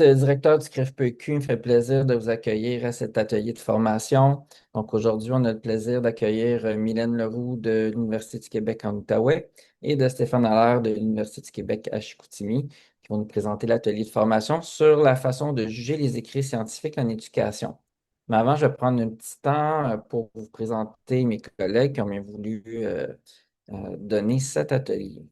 Directeur du CRIF-PQ, il me fait plaisir de vous accueillir à cet atelier de formation. Donc aujourd'hui, on a le plaisir d'accueillir Mylène Leroux de l'Université du Québec en Outaouais et de Stéphane Allaire de l'Université du Québec à Chicoutimi, qui vont nous présenter l'atelier de formation sur la façon de juger les écrits scientifiques en éducation. Mais avant, je vais prendre un petit temps pour vous présenter mes collègues qui ont bien voulu donner cet atelier.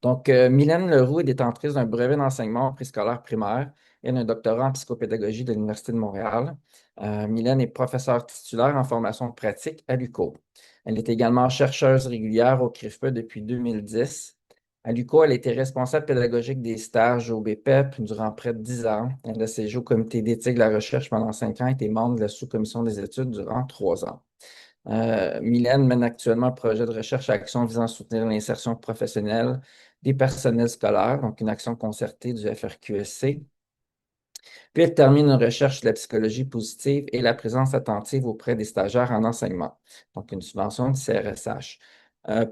Donc, Mylène Leroux est détentrice d'un brevet d'enseignement au préscolaire primaire et d'un doctorat en psychopédagogie de l'Université de Montréal. Mylène est professeure titulaire en formation pratique à l'UQO. Elle est également chercheuse régulière au CRIFPE depuis 2010. À l'UQO, elle a été responsable pédagogique des stages au BPEP durant près de 10 ans. Elle a siégé au comité d'éthique de la recherche pendant 5 ans et été membre de la sous-commission des études durant 3 ans. Mylène mène actuellement un projet de recherche et action visant à soutenir l'insertion professionnelle des personnels scolaires, donc une action concertée du FRQSC. Puis elle termine une recherche de la psychologie positive et la présence attentive auprès des stagiaires en enseignement, donc une subvention du CRSH.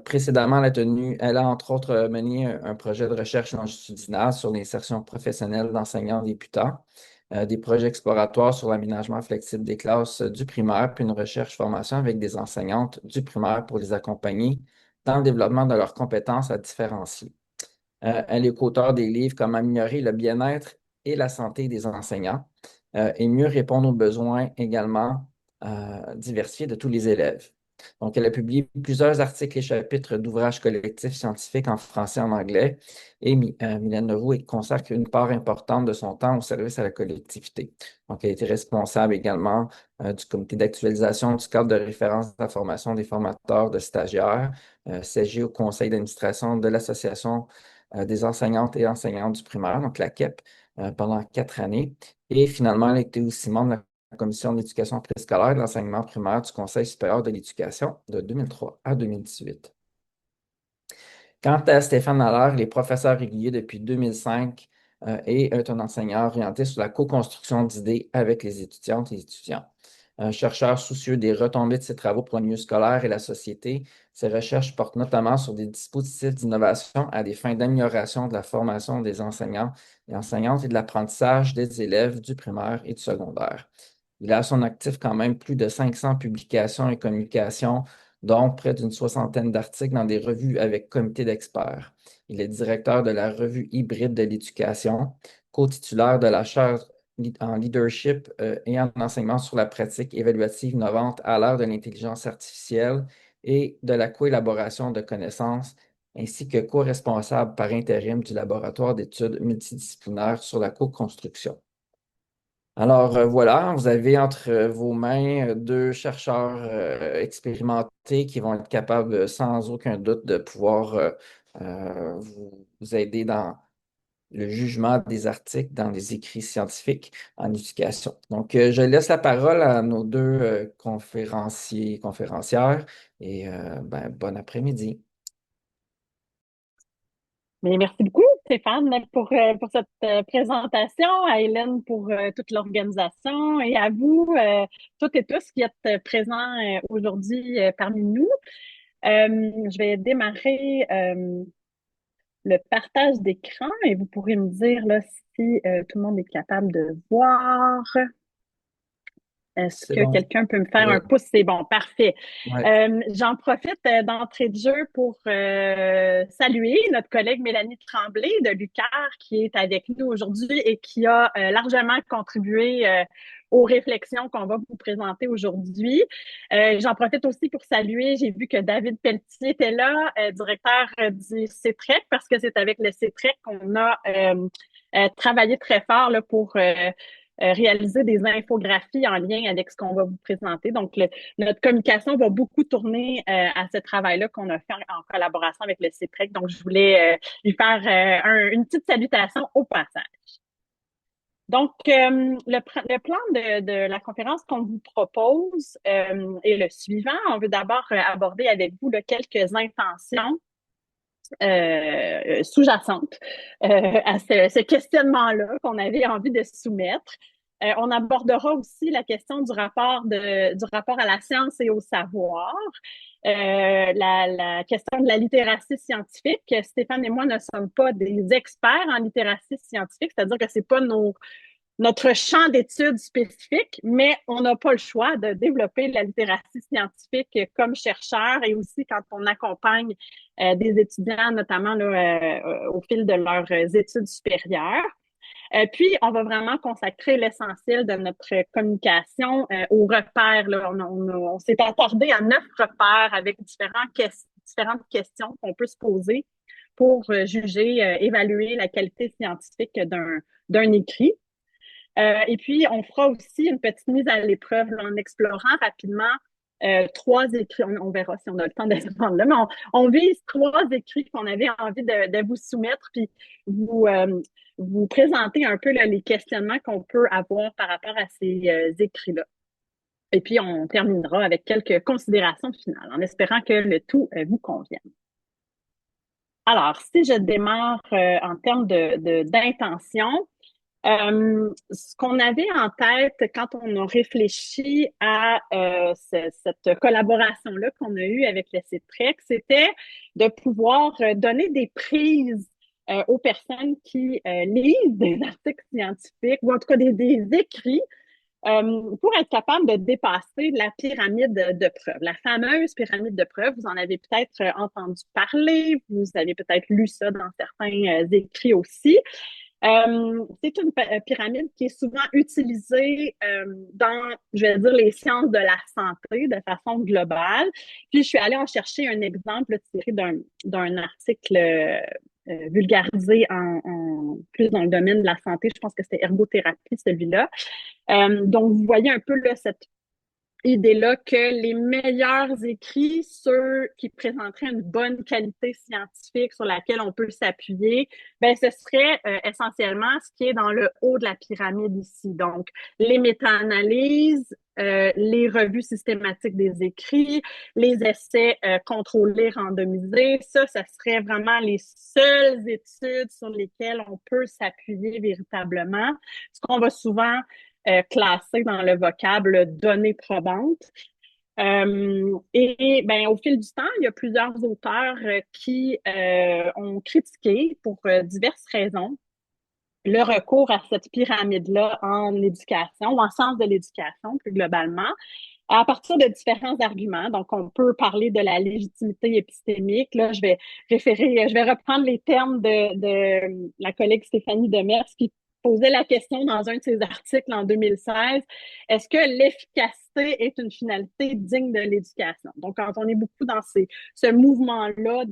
Précédemment, elle a entre autres mené un projet de recherche longitudinale sur l'insertion professionnelle d'enseignants débutants, des projets exploratoires sur l'aménagement flexible des classes du primaire, puis une recherche-formation avec des enseignantes du primaire pour les accompagner dans le développement de leurs compétences à différencier. Elle est co-auteure des livres Comment améliorer le bien-être et la santé des enseignants et mieux répondre aux besoins également diversifiés de tous les élèves. Donc, elle a publié plusieurs articles et chapitres d'ouvrages collectifs scientifiques en français et en anglais et Mylène Leroux consacre une part importante de son temps au service à la collectivité. Donc, elle a été responsable également du comité d'actualisation du cadre de référence de la formation des formateurs de stagiaires, siégé au conseil d'administration de l'Association des enseignantes et enseignants du primaire, donc la KEP, pendant 4 années. Et finalement, elle a été aussi membre de la commission de l'éducation préscolaire et de l'enseignement primaire du Conseil supérieur de l'éducation de 2003 à 2018. Quant à Stéphane Allaire, il est professeur régulier depuis 2005 et est un enseignant orienté sur la co-construction d'idées avec les étudiantes et les étudiants. Un chercheur soucieux des retombées de ses travaux pour le milieu scolaire et la société, ses recherches portent notamment sur des dispositifs d'innovation à des fins d'amélioration de la formation des enseignants et enseignantes et de l'apprentissage des élèves du primaire et du secondaire. Il a à son actif quand même plus de 500 publications et communications, dont près d'une soixantaine d'articles dans des revues avec comité d'experts. Il est directeur de la revue hybride de l'éducation, co-titulaire de la chaire en leadership et en enseignement sur la pratique évaluative innovante à l'ère de l'intelligence artificielle et de la coélaboration de connaissances, ainsi que co-responsable par intérim du laboratoire d'études multidisciplinaires sur la co-construction. Alors voilà, vous avez entre vos mains deux chercheurs expérimentés qui vont être capables, sans aucun doute, de pouvoir vous aider dans le jugement des articles, dans les écrits scientifiques en éducation. Donc, je laisse la parole à nos deux conférenciers, conférencières et bon après-midi. Mais merci beaucoup, Stéphane, pour cette présentation, à Hélène pour toute l'organisation et à vous, toutes et tous qui êtes présents aujourd'hui parmi nous. Je vais démarrer le partage d'écran et vous pourrez me dire là, si tout le monde est capable de voir. Est-ce C'est que bon. quelqu'un peut me faire Oui. un pouce? C'est bon, parfait. Ouais. J'en profite d'entrée de jeu pour saluer notre collègue Mélanie Tremblay de l'UQAR qui est avec nous aujourd'hui et qui a largement contribué aux réflexions qu'on va vous présenter aujourd'hui. J'en profite aussi pour saluer, j'ai vu que David Pelletier était là, directeur du CETREC, parce que c'est avec le CETREC qu'on a travaillé très fort là, pour réaliser des infographies en lien avec ce qu'on va vous présenter. Donc, notre communication va beaucoup tourner à ce travail-là qu'on a fait en collaboration avec le CEPREC. Donc, je voulais lui faire une petite salutation au passage. Donc, le plan de la conférence qu'on vous propose est le suivant. On veut d'abord aborder avec vous quelques intentions sous-jacente à ce questionnement-là qu'on avait envie de soumettre. On abordera aussi la question du rapport à la science et au savoir. la question de la littératie scientifique. Stéphane et moi ne sommes pas des experts en littératie scientifique, c'est-à-dire que c'est pas notre champ d'études spécifique, mais on n'a pas le choix de développer la littératie scientifique comme chercheur et aussi quand on accompagne des étudiants, notamment là, au fil de leurs études supérieures. Puis, on va vraiment consacrer l'essentiel de notre communication aux repères. Là. On s'est attardé à 9 repères avec différentes questions qu'on peut se poser pour juger, évaluer la qualité scientifique d'un écrit. Et puis, on fera aussi une petite mise à l'épreuve là, en explorant rapidement 3 écrits. On verra si on a le temps de se prendre là, mais on vise 3 écrits qu'on avait envie de vous soumettre, puis vous, vous présenter un peu là, les questionnements qu'on peut avoir par rapport à ces écrits-là. Et puis, on terminera avec quelques considérations finales, en espérant que le tout vous convienne. Alors, si je démarre en termes d'intention, ce qu'on avait en tête quand on a réfléchi à cette collaboration-là qu'on a eue avec le CITREC, c'était de pouvoir donner des prises aux personnes qui lisent des articles scientifiques ou en tout cas des écrits pour être capable de dépasser la pyramide de preuves, la fameuse pyramide de preuves. Vous en avez peut-être entendu parler, vous avez peut-être lu ça dans certains écrits aussi. C'est une pyramide qui est souvent utilisée dans, je vais dire, les sciences de la santé de façon globale. Puis, je suis allée en chercher un exemple tiré d'un article vulgarisé plus dans le domaine de la santé. Je pense que c'était ergothérapie, celui-là. Donc, vous voyez un peu là, cette idée-là que les meilleurs écrits, ceux qui présenteraient une bonne qualité scientifique sur laquelle on peut s'appuyer, ben ce serait essentiellement ce qui est dans le haut de la pyramide ici. Donc, les méta-analyses, les revues systématiques des écrits, les essais contrôlés, randomisés, ça serait vraiment les seules études sur lesquelles on peut s'appuyer véritablement. Ce qu'on va souvent classé dans le vocable données probantes. Et ben, au fil du temps, il y a plusieurs auteurs qui ont critiqué pour diverses raisons le recours à cette pyramide-là en éducation ou en sciences de l'éducation plus globalement à partir de différents arguments. Donc, on peut parler de la légitimité épistémique. Là, je vais reprendre les termes de la collègue Stéphanie Demers qui posait la question dans un de ses articles en 2016. Est-ce que l'efficacité est une finalité digne de l'éducation? Donc, quand on est beaucoup dans ce mouvement-là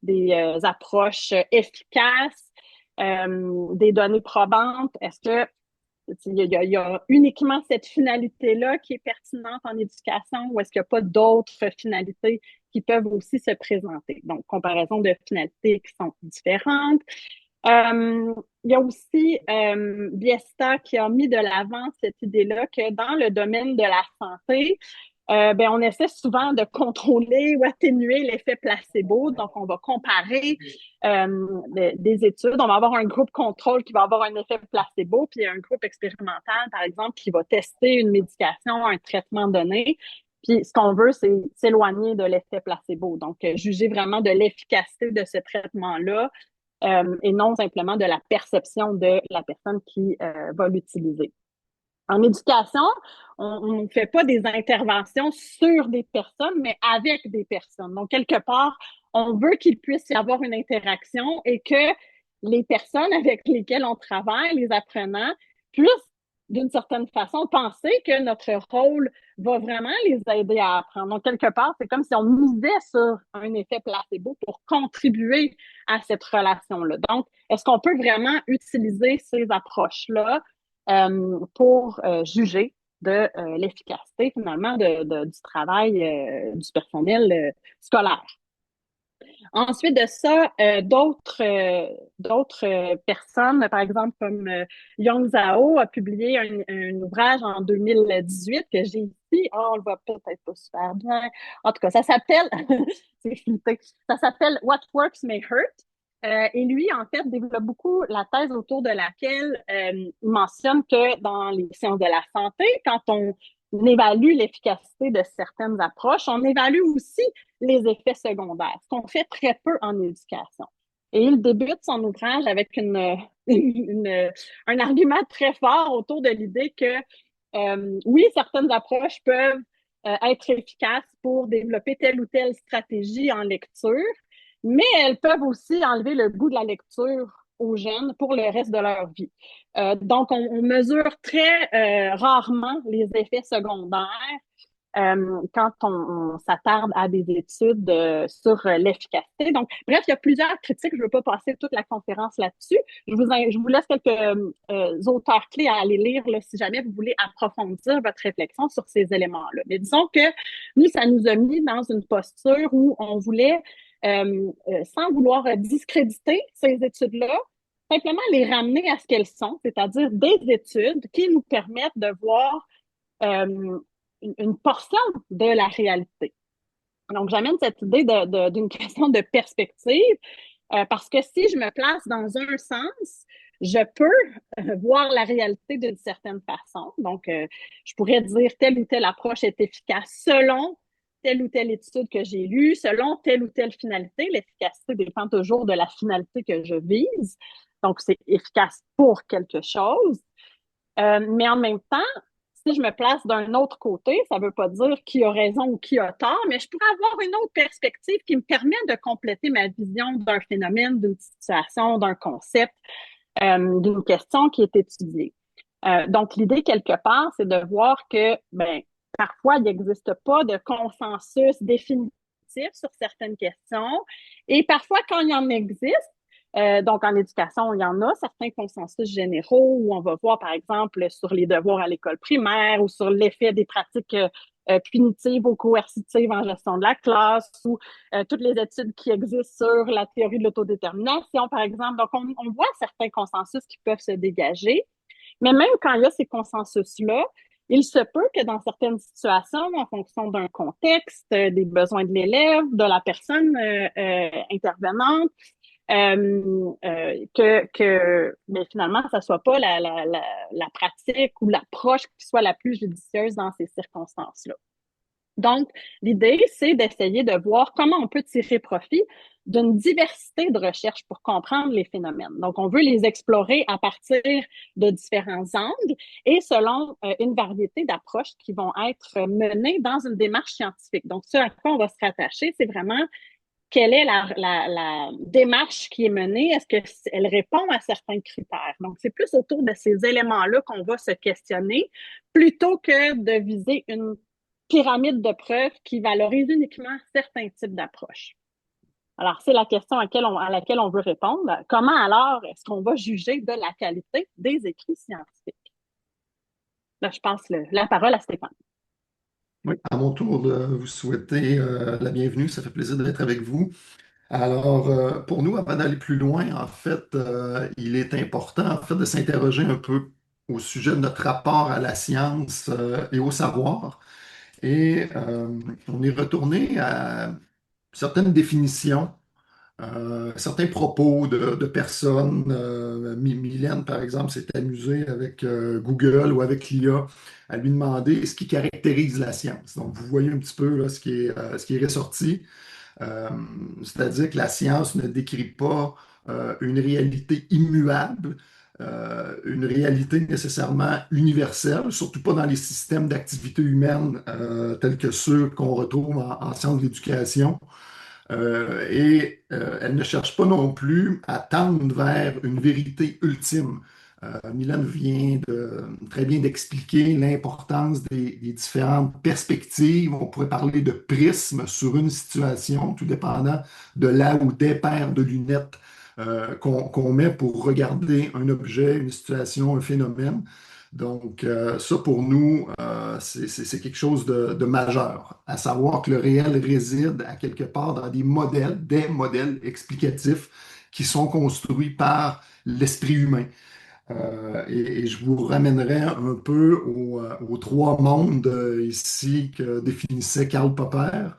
des approches efficaces, des données probantes, est-ce que il y a uniquement cette finalité-là qui est pertinente en éducation ou est-ce qu'il n'y a pas d'autres finalités qui peuvent aussi se présenter? Donc, comparaison de finalités qui sont différentes. Il y a aussi Biesta qui a mis de l'avant cette idée-là que dans le domaine de la santé, ben, on essaie souvent de contrôler ou atténuer l'effet placebo. Donc, on va comparer des études. On va avoir un groupe contrôle qui va avoir un effet placebo, puis un groupe expérimental, par exemple, qui va tester une médication, un traitement donné. Puis, ce qu'on veut, c'est s'éloigner de l'effet placebo. Donc, juger vraiment de l'efficacité de ce traitement-là et non simplement de la perception de la personne qui va l'utiliser. En éducation, on ne fait pas des interventions sur des personnes, mais avec des personnes. Donc, quelque part, on veut qu'il puisse y avoir une interaction et que les personnes avec lesquelles on travaille, les apprenants, puissent, d'une certaine façon, penser que notre rôle va vraiment les aider à apprendre. Donc, quelque part, c'est comme si on misait sur un effet placebo pour contribuer à cette relation-là. Donc, est-ce qu'on peut vraiment utiliser ces approches-là pour juger de l'efficacité finalement du travail du personnel scolaire? Ensuite de ça, d'autres personnes, par exemple comme Yang Zhao a publié un ouvrage en 2018 que j'ai ici. Oh, on le voit peut-être pas super bien. En tout cas, ça s'appelle, c'est flippé, ça s'appelle What Works May Hurt. Et lui, en fait, développe beaucoup la thèse autour de laquelle il mentionne que dans les sciences de la santé, quand on évalue l'efficacité de certaines approches, on évalue aussi les effets secondaires, ce qu'on fait très peu en éducation. Et il débute son ouvrage avec un argument très fort autour de l'idée que oui, certaines approches peuvent être efficaces pour développer telle ou telle stratégie en lecture, mais elles peuvent aussi enlever le goût de la lecture aux jeunes pour le reste de leur vie. Donc, on mesure très rarement les effets secondaires quand on s'attarde à des études sur l'efficacité. Donc, bref, il y a plusieurs critiques. Je ne veux pas passer toute la conférence là-dessus. Je vous laisse quelques auteurs clés à aller lire là, si jamais vous voulez approfondir votre réflexion sur ces éléments-là. Mais disons que nous, ça nous a mis dans une posture où on voulait, sans vouloir discréditer ces études-là, simplement les ramener à ce qu'elles sont, c'est-à-dire des études qui nous permettent de voir euh, une portion de la réalité. Donc, j'amène cette idée d'une question de perspective parce que si je me place dans un sens, je peux voir la réalité d'une certaine façon. Donc, je pourrais dire telle ou telle approche est efficace selon telle ou telle étude que j'ai lue, selon telle ou telle finalité. L'efficacité dépend toujours de la finalité que je vise. Donc, c'est efficace pour quelque chose. Mais en même temps, si je me place d'un autre côté, ça ne veut pas dire qui a raison ou qui a tort, mais je pourrais avoir une autre perspective qui me permet de compléter ma vision d'un phénomène, d'une situation, d'un concept, d'une question qui est étudiée. Donc, l'idée, quelque part, c'est de voir que, ben, parfois, il n'existe pas de consensus définitif sur certaines questions. Et parfois, quand il y en existe, donc, en éducation, il y en a certains consensus généraux où on va voir, par exemple, sur les devoirs à l'école primaire ou sur l'effet des pratiques punitives ou coercitives en gestion de la classe ou toutes les études qui existent sur la théorie de l'autodétermination, par exemple. Donc, on voit certains consensus qui peuvent se dégager. Mais même quand il y a ces consensus-là, il se peut que dans certaines situations, en fonction d'un contexte, des besoins de l'élève, de la personne intervenante, mais finalement, ça soit pas la pratique ou l'approche qui soit la plus judicieuse dans ces circonstances-là. Donc, l'idée, c'est d'essayer de voir comment on peut tirer profit d'une diversité de recherches pour comprendre les phénomènes. Donc, on veut les explorer à partir de différents angles et selon une variété d'approches qui vont être menées dans une démarche scientifique. Donc, ce à quoi on va se rattacher, c'est vraiment quelle est la démarche qui est menée? Est-ce qu'elle répond à certains critères? Donc, c'est plus autour de ces éléments-là qu'on va se questionner plutôt que de viser une pyramide de preuves qui valorise uniquement certains types d'approches. Alors, c'est la question à laquelle on veut répondre. Comment alors est-ce qu'on va juger de la qualité des écrits scientifiques? Là, je passe la parole à Stéphane. Oui, à mon tour de vous souhaiter la bienvenue. Ça fait plaisir d'être avec vous. Alors, pour nous, avant d'aller plus loin, en fait, il est important, en fait, de s'interroger un peu au sujet de notre rapport à la science et au savoir. Et on est retourné à certaines définitions, certains propos de personnes. Mylène, par exemple, s'est amusée avec Google ou avec l'IA à lui demander ce qui caractérise la science. Donc, vous voyez un petit peu là, ce qui est ressorti. Euh, C'est-à-dire que la science ne décrit pas une réalité immuable, une réalité nécessairement universelle, surtout pas dans les systèmes d'activité humaine tels que ceux qu'on retrouve en sciences de l'éducation. Elle ne cherche pas non plus à tendre vers une vérité ultime. Mylène vient très bien d'expliquer l'importance des différentes perspectives. On pourrait parler de prisme sur une situation, tout dépendant de là ou des paires de lunettes qu'on met pour regarder un objet, une situation, un phénomène. Donc, ça pour nous, c'est quelque chose de majeur, à savoir que le réel réside à quelque part dans des modèles explicatifs qui sont construits par l'esprit humain. Et je vous ramènerai un peu aux trois mondes ici que définissait Karl Popper,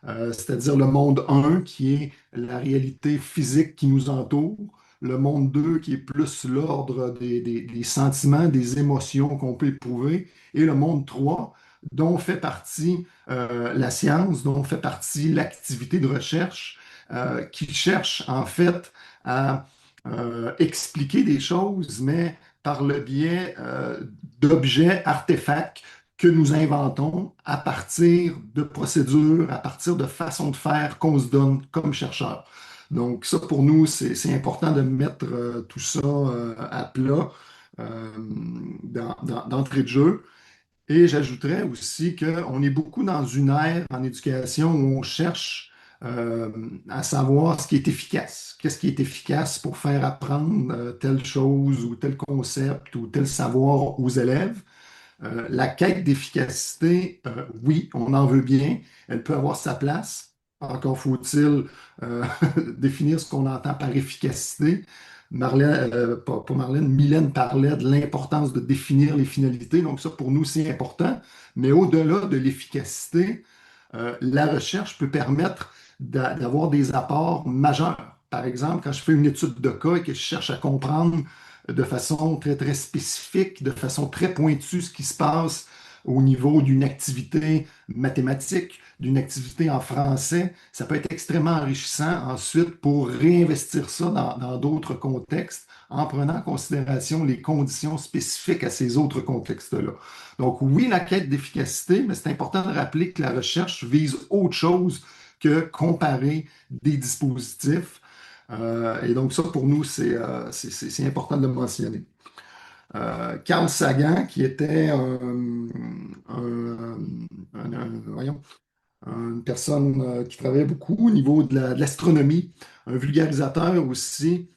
c'est-à-dire le monde 1 qui est la réalité physique qui nous entoure, le monde 2 qui est plus l'ordre des sentiments, des émotions qu'on peut éprouver, et le monde 3 dont fait partie la science, dont fait partie l'activité de recherche, qui cherche en fait à expliquer des choses, mais par le biais d'objets, artefacts que nous inventons à partir de procédures, à partir de façons de faire qu'on se donne comme chercheurs. Donc ça, pour nous, c'est important de mettre tout ça à plat d'entrée de jeu. Et j'ajouterais aussi qu'on est beaucoup dans une ère en éducation où on cherche euh, à savoir ce qui est efficace. Qu'est-ce qui est efficace pour faire apprendre telle chose ou tel concept ou tel savoir aux élèves. La quête d'efficacité, oui, on en veut bien. Elle peut avoir sa place. Encore faut-il euh, définir ce qu'on entend par efficacité. Marlène, pas Marlène, Mylène parlait de l'importance de définir les finalités. Donc ça, pour nous, c'est important. Mais au-delà de l'efficacité, la recherche peut permettre d'avoir des apports majeurs. Par exemple, quand je fais une étude de cas et que je cherche à comprendre de façon très, très spécifique, de façon très pointue ce qui se passe au niveau d'une activité mathématique, d'une activité en français, ça peut être extrêmement enrichissant ensuite pour réinvestir ça dans d'autres contextes en prenant en considération les conditions spécifiques à ces autres contextes-là. Donc oui, la quête d'efficacité, mais c'est important de rappeler que la recherche vise autre chose que comparer des dispositifs. Et donc ça, pour nous, c'est important de le mentionner. Carl Sagan, qui était voyons, une personne qui travaillait beaucoup au niveau de l'astronomie, un vulgarisateur aussi,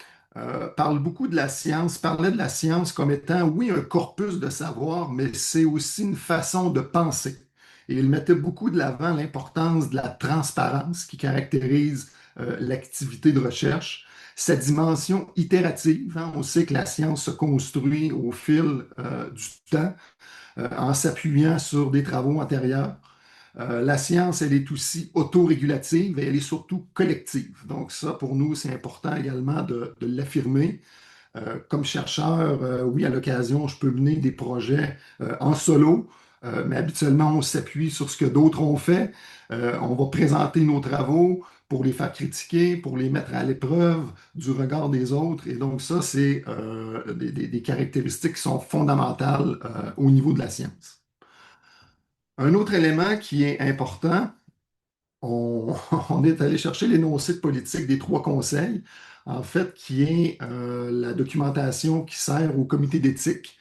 parle beaucoup de la science, parlait de la science comme étant, oui, un corpus de savoir, mais c'est aussi une façon de penser. Et il mettait beaucoup de l'avant l'importance de la transparence qui caractérise l'activité de recherche, sa dimension itérative. Hein. On sait que la science se construit au fil du temps en s'appuyant sur des travaux antérieurs. La science, elle est aussi autorégulative et elle est surtout collective. Donc ça, pour nous, c'est important également de l'affirmer. Comme chercheur, oui, à l'occasion, je peux mener des projets en solo, mais habituellement, on s'appuie sur ce que d'autres ont fait. On va présenter nos travaux pour les faire critiquer, pour les mettre à l'épreuve du regard des autres. Et donc ça, c'est des caractéristiques qui sont fondamentales au niveau de la science. Un autre élément qui est important, on, on est allé chercher l'énoncé de politique des trois conseils, en fait, qui est la documentation qui sert au comité d'éthique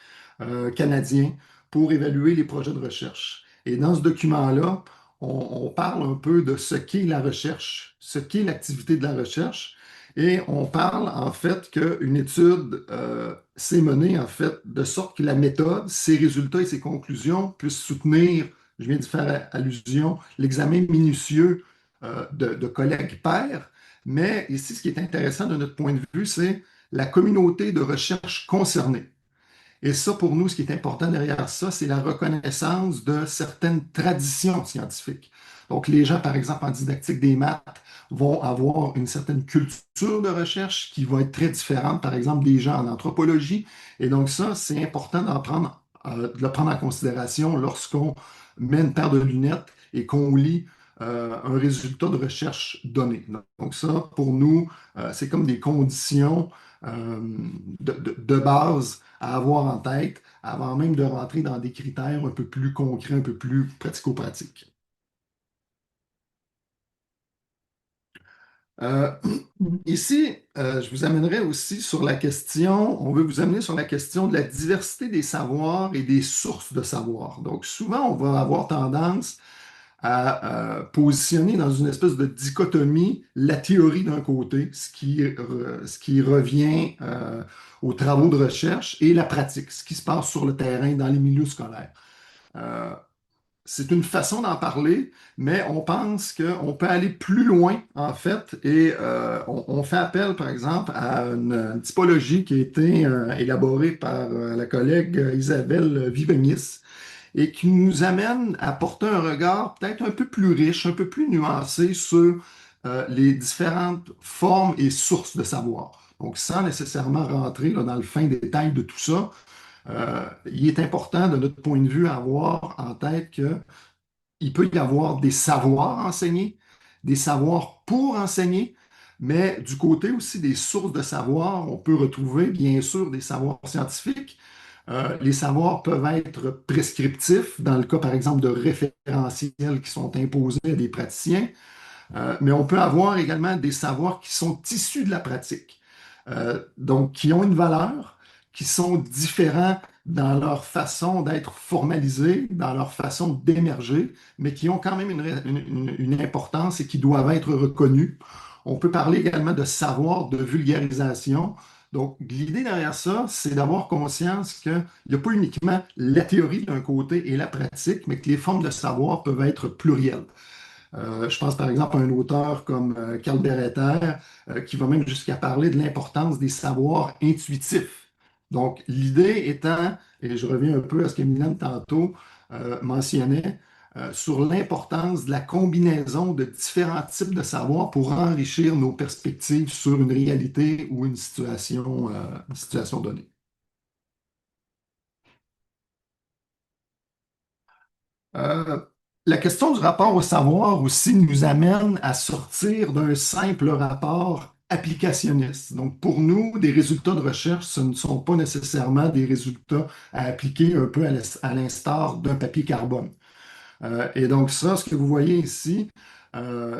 canadien pour évaluer les projets de recherche. Et dans ce document-là, on parle un peu de ce qu'est la recherche, ce qu'est l'activité de la recherche, et on parle en fait qu'une étude s'est menée en fait de sorte que la méthode, ses résultats et ses conclusions puissent soutenir, je viens de faire allusion, l'examen minutieux de collègues pairs. Mais ici, ce qui est intéressant de notre point de vue, c'est la communauté de recherche concernée. Et ça, pour nous, ce qui est important derrière ça, c'est la reconnaissance de certaines traditions scientifiques. Donc, les gens, par exemple, en didactique des maths, vont avoir une certaine culture de recherche qui va être très différente, par exemple, des gens en anthropologie. Et donc, ça, c'est important de le prendre en considération lorsqu'on met une paire de lunettes et qu'on lit un résultat de recherche donné. Donc, ça, pour nous, c'est comme des conditions euh, de base à avoir en tête avant même de rentrer dans des critères un peu plus concrets, un peu plus pratico-pratiques. Euh, Ici, je vous amènerai aussi sur la question, on veut vous amener sur la question de la diversité des savoirs et des sources de savoir. Donc, souvent, on va avoir tendance à positionner dans une espèce de dichotomie la théorie d'un côté, ce qui revient aux travaux de recherche, et la pratique, ce qui se passe sur le terrain dans les milieux scolaires. Euh, c'est une façon d'en parler, mais on pense qu'on peut aller plus loin, en fait, et on fait appel, par exemple, à une typologie qui a été élaborée par la collègue Isabelle Vivegnis, et qui nous amène à porter un regard peut-être un peu plus riche, un peu plus nuancé sur les différentes formes et sources de savoir. Donc, sans nécessairement rentrer là, dans le fin détail de tout ça, Il est important, de notre point de vue, à avoir en tête qu'il peut y avoir des savoirs enseignés, des savoirs pour enseigner, mais du côté aussi des sources de savoir, on peut retrouver bien sûr des savoirs scientifiques. Les savoirs peuvent être prescriptifs, dans le cas par exemple de référentiels qui sont imposés à des praticiens. Mais on peut avoir également des savoirs qui sont issus de la pratique, donc qui ont une valeur, qui sont différents dans leur façon d'être formalisés, dans leur façon d'émerger, mais qui ont quand même une importance et qui doivent être reconnus. On peut parler également de savoir de vulgarisation. Donc, l'idée derrière ça, c'est d'avoir conscience qu'il n'y a pas uniquement la théorie d'un côté et la pratique, mais que les formes de savoir peuvent être plurielles. Je pense par exemple à un auteur comme Karl Bereter, qui va même jusqu'à parler de l'importance des savoirs intuitifs. Donc, l'idée étant, et je reviens un peu à ce que Mylène tantôt mentionnait, sur l'importance de la combinaison de différents types de savoirs pour enrichir nos perspectives sur une réalité ou une situation donnée. Euh, la question du rapport au savoir aussi nous amène à sortir d'un simple rapport applicationniste. Donc, pour nous, des résultats de recherche, ce ne sont pas nécessairement des résultats à appliquer un peu à l'instar d'un papier carbone. Et donc, ça, ce que vous voyez ici,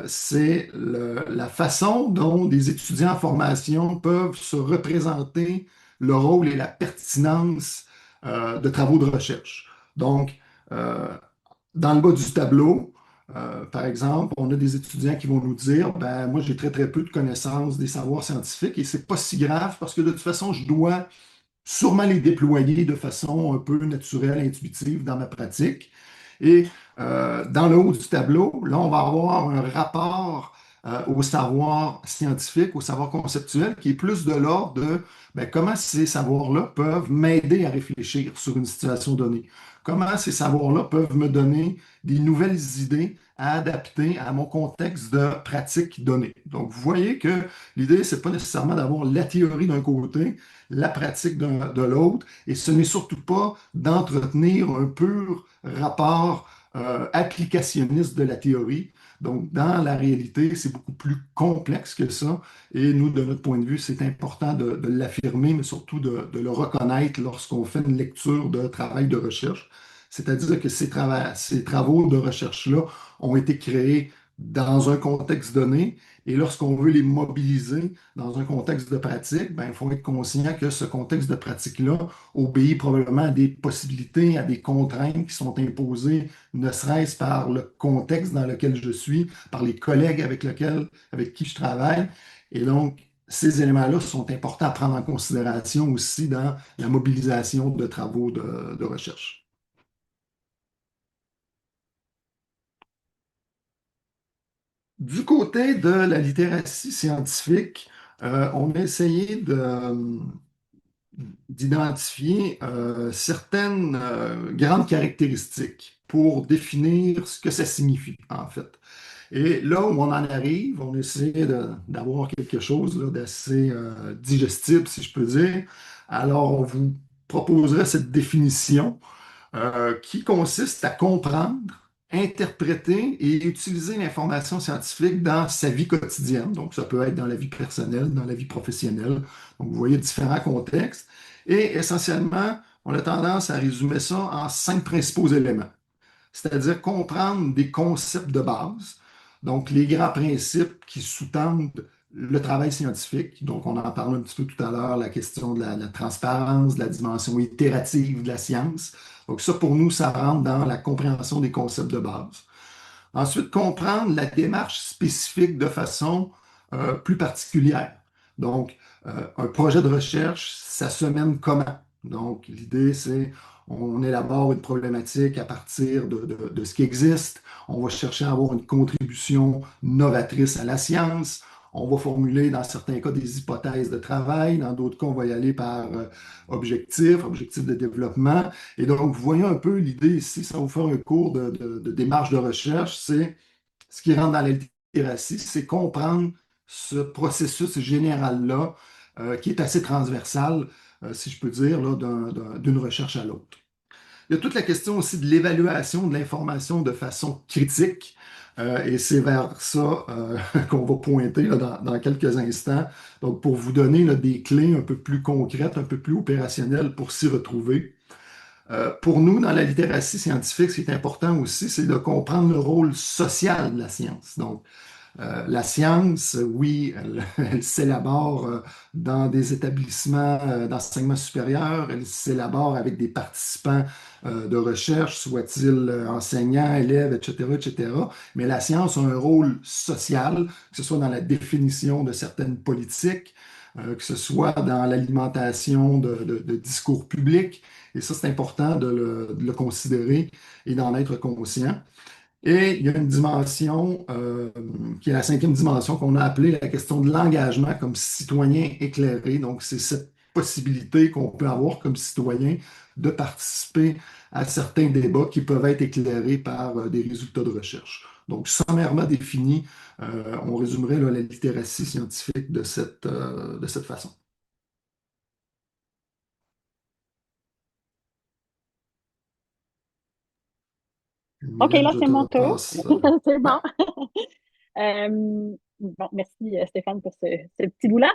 c'est la façon dont des étudiants en formation peuvent se représenter le rôle et la pertinence de travaux de recherche. Donc, euh, dans le bas du tableau, par exemple, on a des étudiants qui vont nous dire, ben moi j'ai très très peu de connaissances des savoirs scientifiques et c'est pas si grave parce que de toute façon je dois sûrement les déployer de façon un peu naturelle, intuitive dans ma pratique. Et dans le haut du tableau, là on va avoir un rapport au savoir scientifique, au savoir conceptuel, qui est plus de l'ordre de ben, comment ces savoirs-là peuvent m'aider à réfléchir sur une situation donnée. Comment ces savoirs-là peuvent me donner des nouvelles idées à adapter à mon contexte de pratique donné. Donc, vous voyez que l'idée, c'est pas nécessairement d'avoir la théorie d'un côté, la pratique de l'autre, et ce n'est surtout pas d'entretenir un pur rapport applicationniste de la théorie. Donc, dans la réalité, c'est beaucoup plus complexe que ça. Et nous, de notre point de vue, c'est important de l'affirmer, mais surtout de le reconnaître lorsqu'on fait une lecture de travail de recherche. C'est-à-dire que ces travaux de recherche-là ont été créés dans un contexte donné. Et lorsqu'on veut les mobiliser dans un contexte de pratique, ben, il faut être conscient que ce contexte de pratique-là obéit probablement à des possibilités, à des contraintes qui sont imposées, ne serait-ce par le contexte dans lequel je suis, par les collègues avec qui je travaille. Et donc, ces éléments-là sont importants à prendre en considération aussi dans la mobilisation de travaux de recherche. Du côté de la littératie scientifique, on a essayé d'identifier certaines grandes caractéristiques pour définir ce que ça signifie, en fait. Et là où on en arrive, on essaie d'avoir quelque chose là, d'assez digestible, si je peux dire. Alors, on vous proposerait cette définition qui consiste à comprendre, interpréter et utiliser l'information scientifique dans sa vie quotidienne. Donc, ça peut être dans la vie personnelle, dans la vie professionnelle. Donc, vous voyez différents contextes. Et essentiellement, on a tendance à résumer ça en cinq principaux éléments, c'est-à-dire comprendre des concepts de base, donc les grands principes qui sous-tendent le travail scientifique. Donc, on en parlait un petit peu tout à l'heure, la question de la transparence, de la dimension itérative de la science. Donc, ça, pour nous, ça rentre dans la compréhension des concepts de base. Ensuite, comprendre la démarche spécifique de façon plus particulière. Donc, un projet de recherche, ça se mène comment? Donc, l'idée, c'est on élabore une problématique à partir de ce qui existe. On va chercher à avoir une contribution novatrice à la science. On va formuler, dans certains cas, des hypothèses de travail. Dans d'autres cas, on va y aller par objectifs de développement. Et donc, vous voyez un peu l'idée ici, ça va vous faire un cours de démarche de recherche, c'est ce qui rentre dans la littératie, c'est comprendre ce processus général-là qui est assez transversal si je peux dire, là, d'une recherche à l'autre. Il y a toute la question aussi de l'évaluation de l'information de façon critique. Et c'est vers ça qu'on va pointer là, dans quelques instants. Donc, pour vous donner là, des clés un peu plus concrètes, un peu plus opérationnelles pour s'y retrouver. Pour nous, dans la littératie scientifique, ce qui est important aussi, c'est de comprendre le rôle social de la science. Donc, la science, oui, elle s'élabore dans des établissements d'enseignement supérieur, elle s'élabore avec des participants de recherche, soient-ils enseignants, élèves, etc., etc. Mais la science a un rôle social, que ce soit dans la définition de certaines politiques, que ce soit dans l'alimentation de discours publics. Et ça, c'est important de le considérer et d'en être conscient. Et il y a une dimension qui est la cinquième dimension qu'on a appelée la question de l'engagement comme citoyen éclairé. Donc, c'est cette possibilité qu'on peut avoir comme citoyen de participer à certains débats qui peuvent être éclairés par des résultats de recherche. Donc, sommairement défini, on résumerait là, la littératie scientifique de cette façon. OK, Mylène, là, je c'est te mon tour. repasse. C'est Ouais. bon. Bon, merci Stéphane pour ce petit bout-là.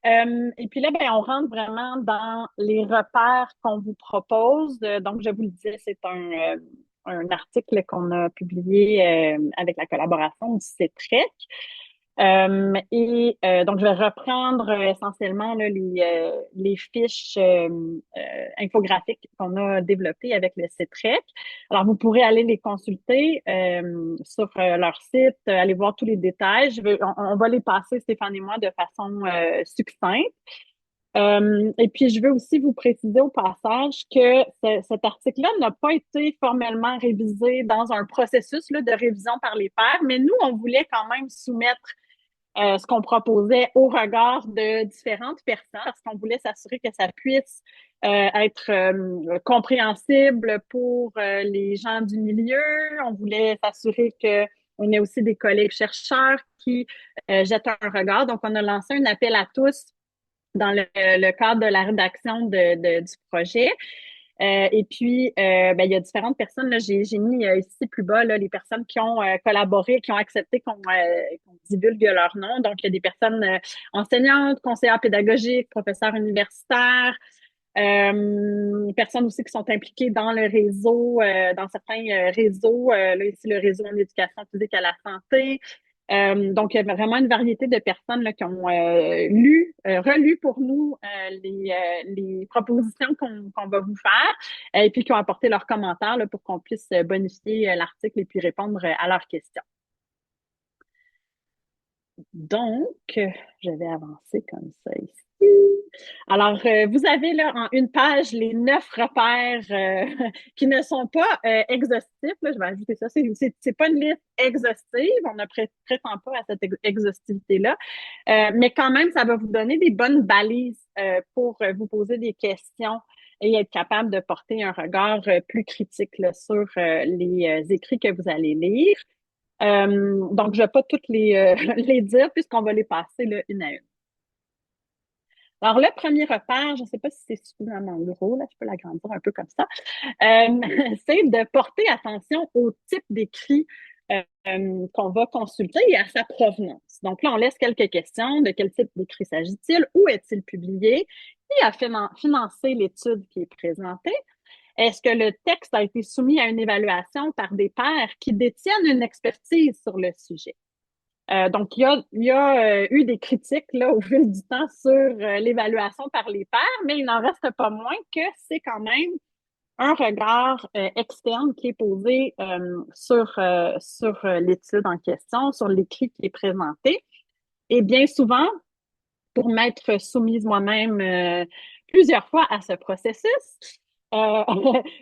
Et puis là, ben, on rentre vraiment dans les repères qu'on vous propose. Donc, je vous le disais, c'est un article qu'on a publié avec la collaboration du CETREC. Donc, je vais reprendre essentiellement là, les fiches infographiques qu'on a développées avec le CETREC. Alors, vous pourrez aller les consulter sur leur site, aller voir tous les détails. On va les passer, Stéphane et moi, de façon succincte. Et puis, je veux aussi vous préciser au passage que cet article-là n'a pas été formellement révisé dans un processus là, de révision par les pairs, mais nous, on voulait quand même soumettre ce qu'on proposait au regard de différentes personnes parce qu'on voulait s'assurer que ça puisse être compréhensible pour les gens du milieu. On voulait s'assurer que on ait aussi des collègues chercheurs qui jettent un regard. Donc, on a lancé un appel à tous dans le cadre de la rédaction du projet. Et puis, ben, il y a différentes personnes. Là, j'ai mis ici plus bas là, les personnes qui ont collaboré, qui ont accepté qu'on divulgue leur nom. Donc, il y a des personnes enseignantes, conseillères pédagogiques, professeurs universitaires, personnes aussi qui sont impliquées dans le réseau, dans certains réseaux. Là, ici, le réseau en éducation physique à la santé. Donc, il y a vraiment une variété de personnes là, qui ont relu pour nous les propositions qu'on va vous faire et puis qui ont apporté leurs commentaires là, pour qu'on puisse bonifier l'article et puis répondre à leurs questions. Donc, je vais avancer comme ça ici. Alors, vous avez là en une page les 9 repères qui ne sont pas exhaustifs. Là, je vais ajouter ça. C'est pas une liste exhaustive. On ne prétend pas à cette exhaustivité-là. Mais quand même, ça va vous donner des bonnes balises pour vous poser des questions et être capable de porter un regard plus critique là, sur les écrits que vous allez lire. Donc, je ne vais pas toutes les dire puisqu'on va les passer là, une à une. Alors, le premier repère, je ne sais pas si c'est suffisamment gros, là, je peux l'agrandir un peu comme ça, c'est de porter attention au type d'écrit qu'on va consulter et à sa provenance. Donc là, on laisse quelques questions. De quel type d'écrit s'agit-il? Où est-il publié? Qui a financé l'étude qui est présentée? Est-ce que le texte a été soumis à une évaluation par des pairs qui détiennent une expertise sur le sujet? Donc, il y a eu des critiques là, au fil du temps sur l'évaluation par les pairs, mais il n'en reste pas moins que c'est quand même un regard externe qui est posé sur l'étude en question, sur l'écrit qui est présenté. Et bien souvent, pour m'être soumise moi-même plusieurs fois à ce processus, euh,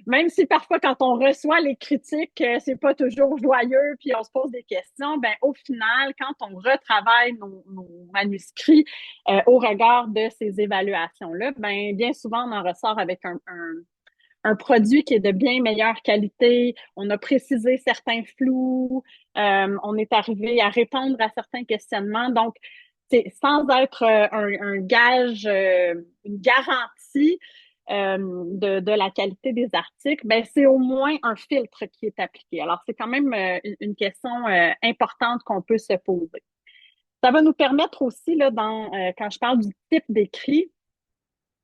même si parfois quand on reçoit les critiques, c'est pas toujours joyeux, puis on se pose des questions, ben au final, quand on retravaille nos manuscrits au regard de ces évaluations-là, ben bien souvent on en ressort avec un produit qui est de bien meilleure qualité. On a précisé certains flous, on est arrivé à répondre à certains questionnements. Donc, c'est sans être un gage, une garantie garantie de la qualité des articles, ben c'est au moins un filtre qui est appliqué. Alors, c'est quand même une question importante qu'on peut se poser. Ça va nous permettre aussi, là, quand je parle du type d'écrit,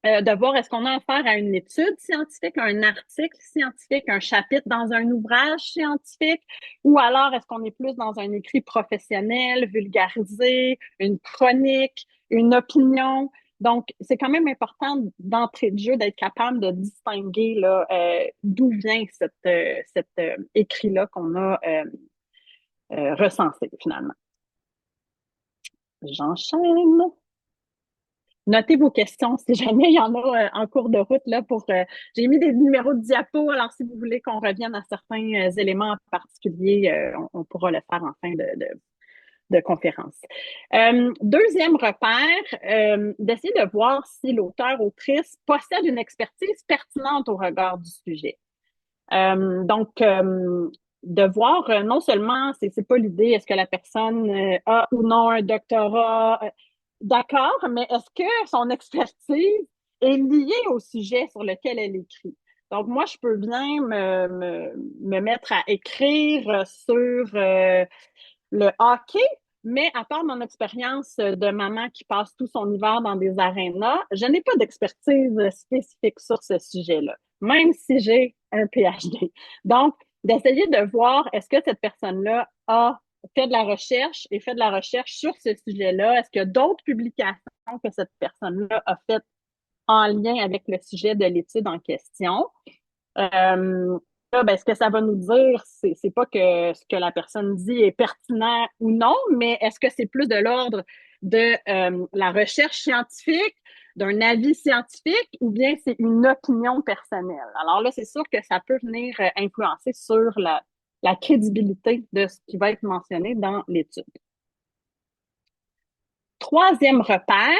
de voir est-ce qu'on a affaire à une étude scientifique, un article scientifique, un chapitre dans un ouvrage scientifique, ou alors est-ce qu'on est plus dans un écrit professionnel, vulgarisé, une chronique, une opinion. Donc, c'est quand même important d'entrée de jeu d'être capable de distinguer là, d'où vient cet écrit-là qu'on a recensé finalement. J'enchaîne. Notez vos questions si jamais il y en a en cours de route là j'ai mis des numéros de diapo, alors si vous voulez qu'on revienne à certains éléments en particulier, on pourra le faire en fin de conférence. Deuxième repère, d'essayer de voir si l'auteur-autrice possède une expertise pertinente au regard du sujet. Donc, de voir non seulement, c'est pas l'idée, est-ce que la personne a ou non un doctorat, d'accord, mais est-ce que son expertise est liée au sujet sur lequel elle écrit? Donc, moi, je peux bien me mettre à écrire sur le hockey, mais à part mon expérience de maman qui passe tout son hiver dans des arénas, je n'ai pas d'expertise spécifique sur ce sujet-là, même si j'ai un PhD. Donc, d'essayer de voir est-ce que cette personne-là a fait de la recherche et fait de la recherche sur ce sujet-là. Est-ce qu'il y a d'autres publications que cette personne-là a faites en lien avec le sujet de l'étude en question? Là, ben, ce que ça va nous dire, c'est pas que ce que la personne dit est pertinent ou non, mais est-ce que c'est plus de l'ordre de la recherche scientifique, d'un avis scientifique, ou bien c'est une opinion personnelle? Alors là, c'est sûr que ça peut venir influencer sur la crédibilité de ce qui va être mentionné dans l'étude. Troisième repère,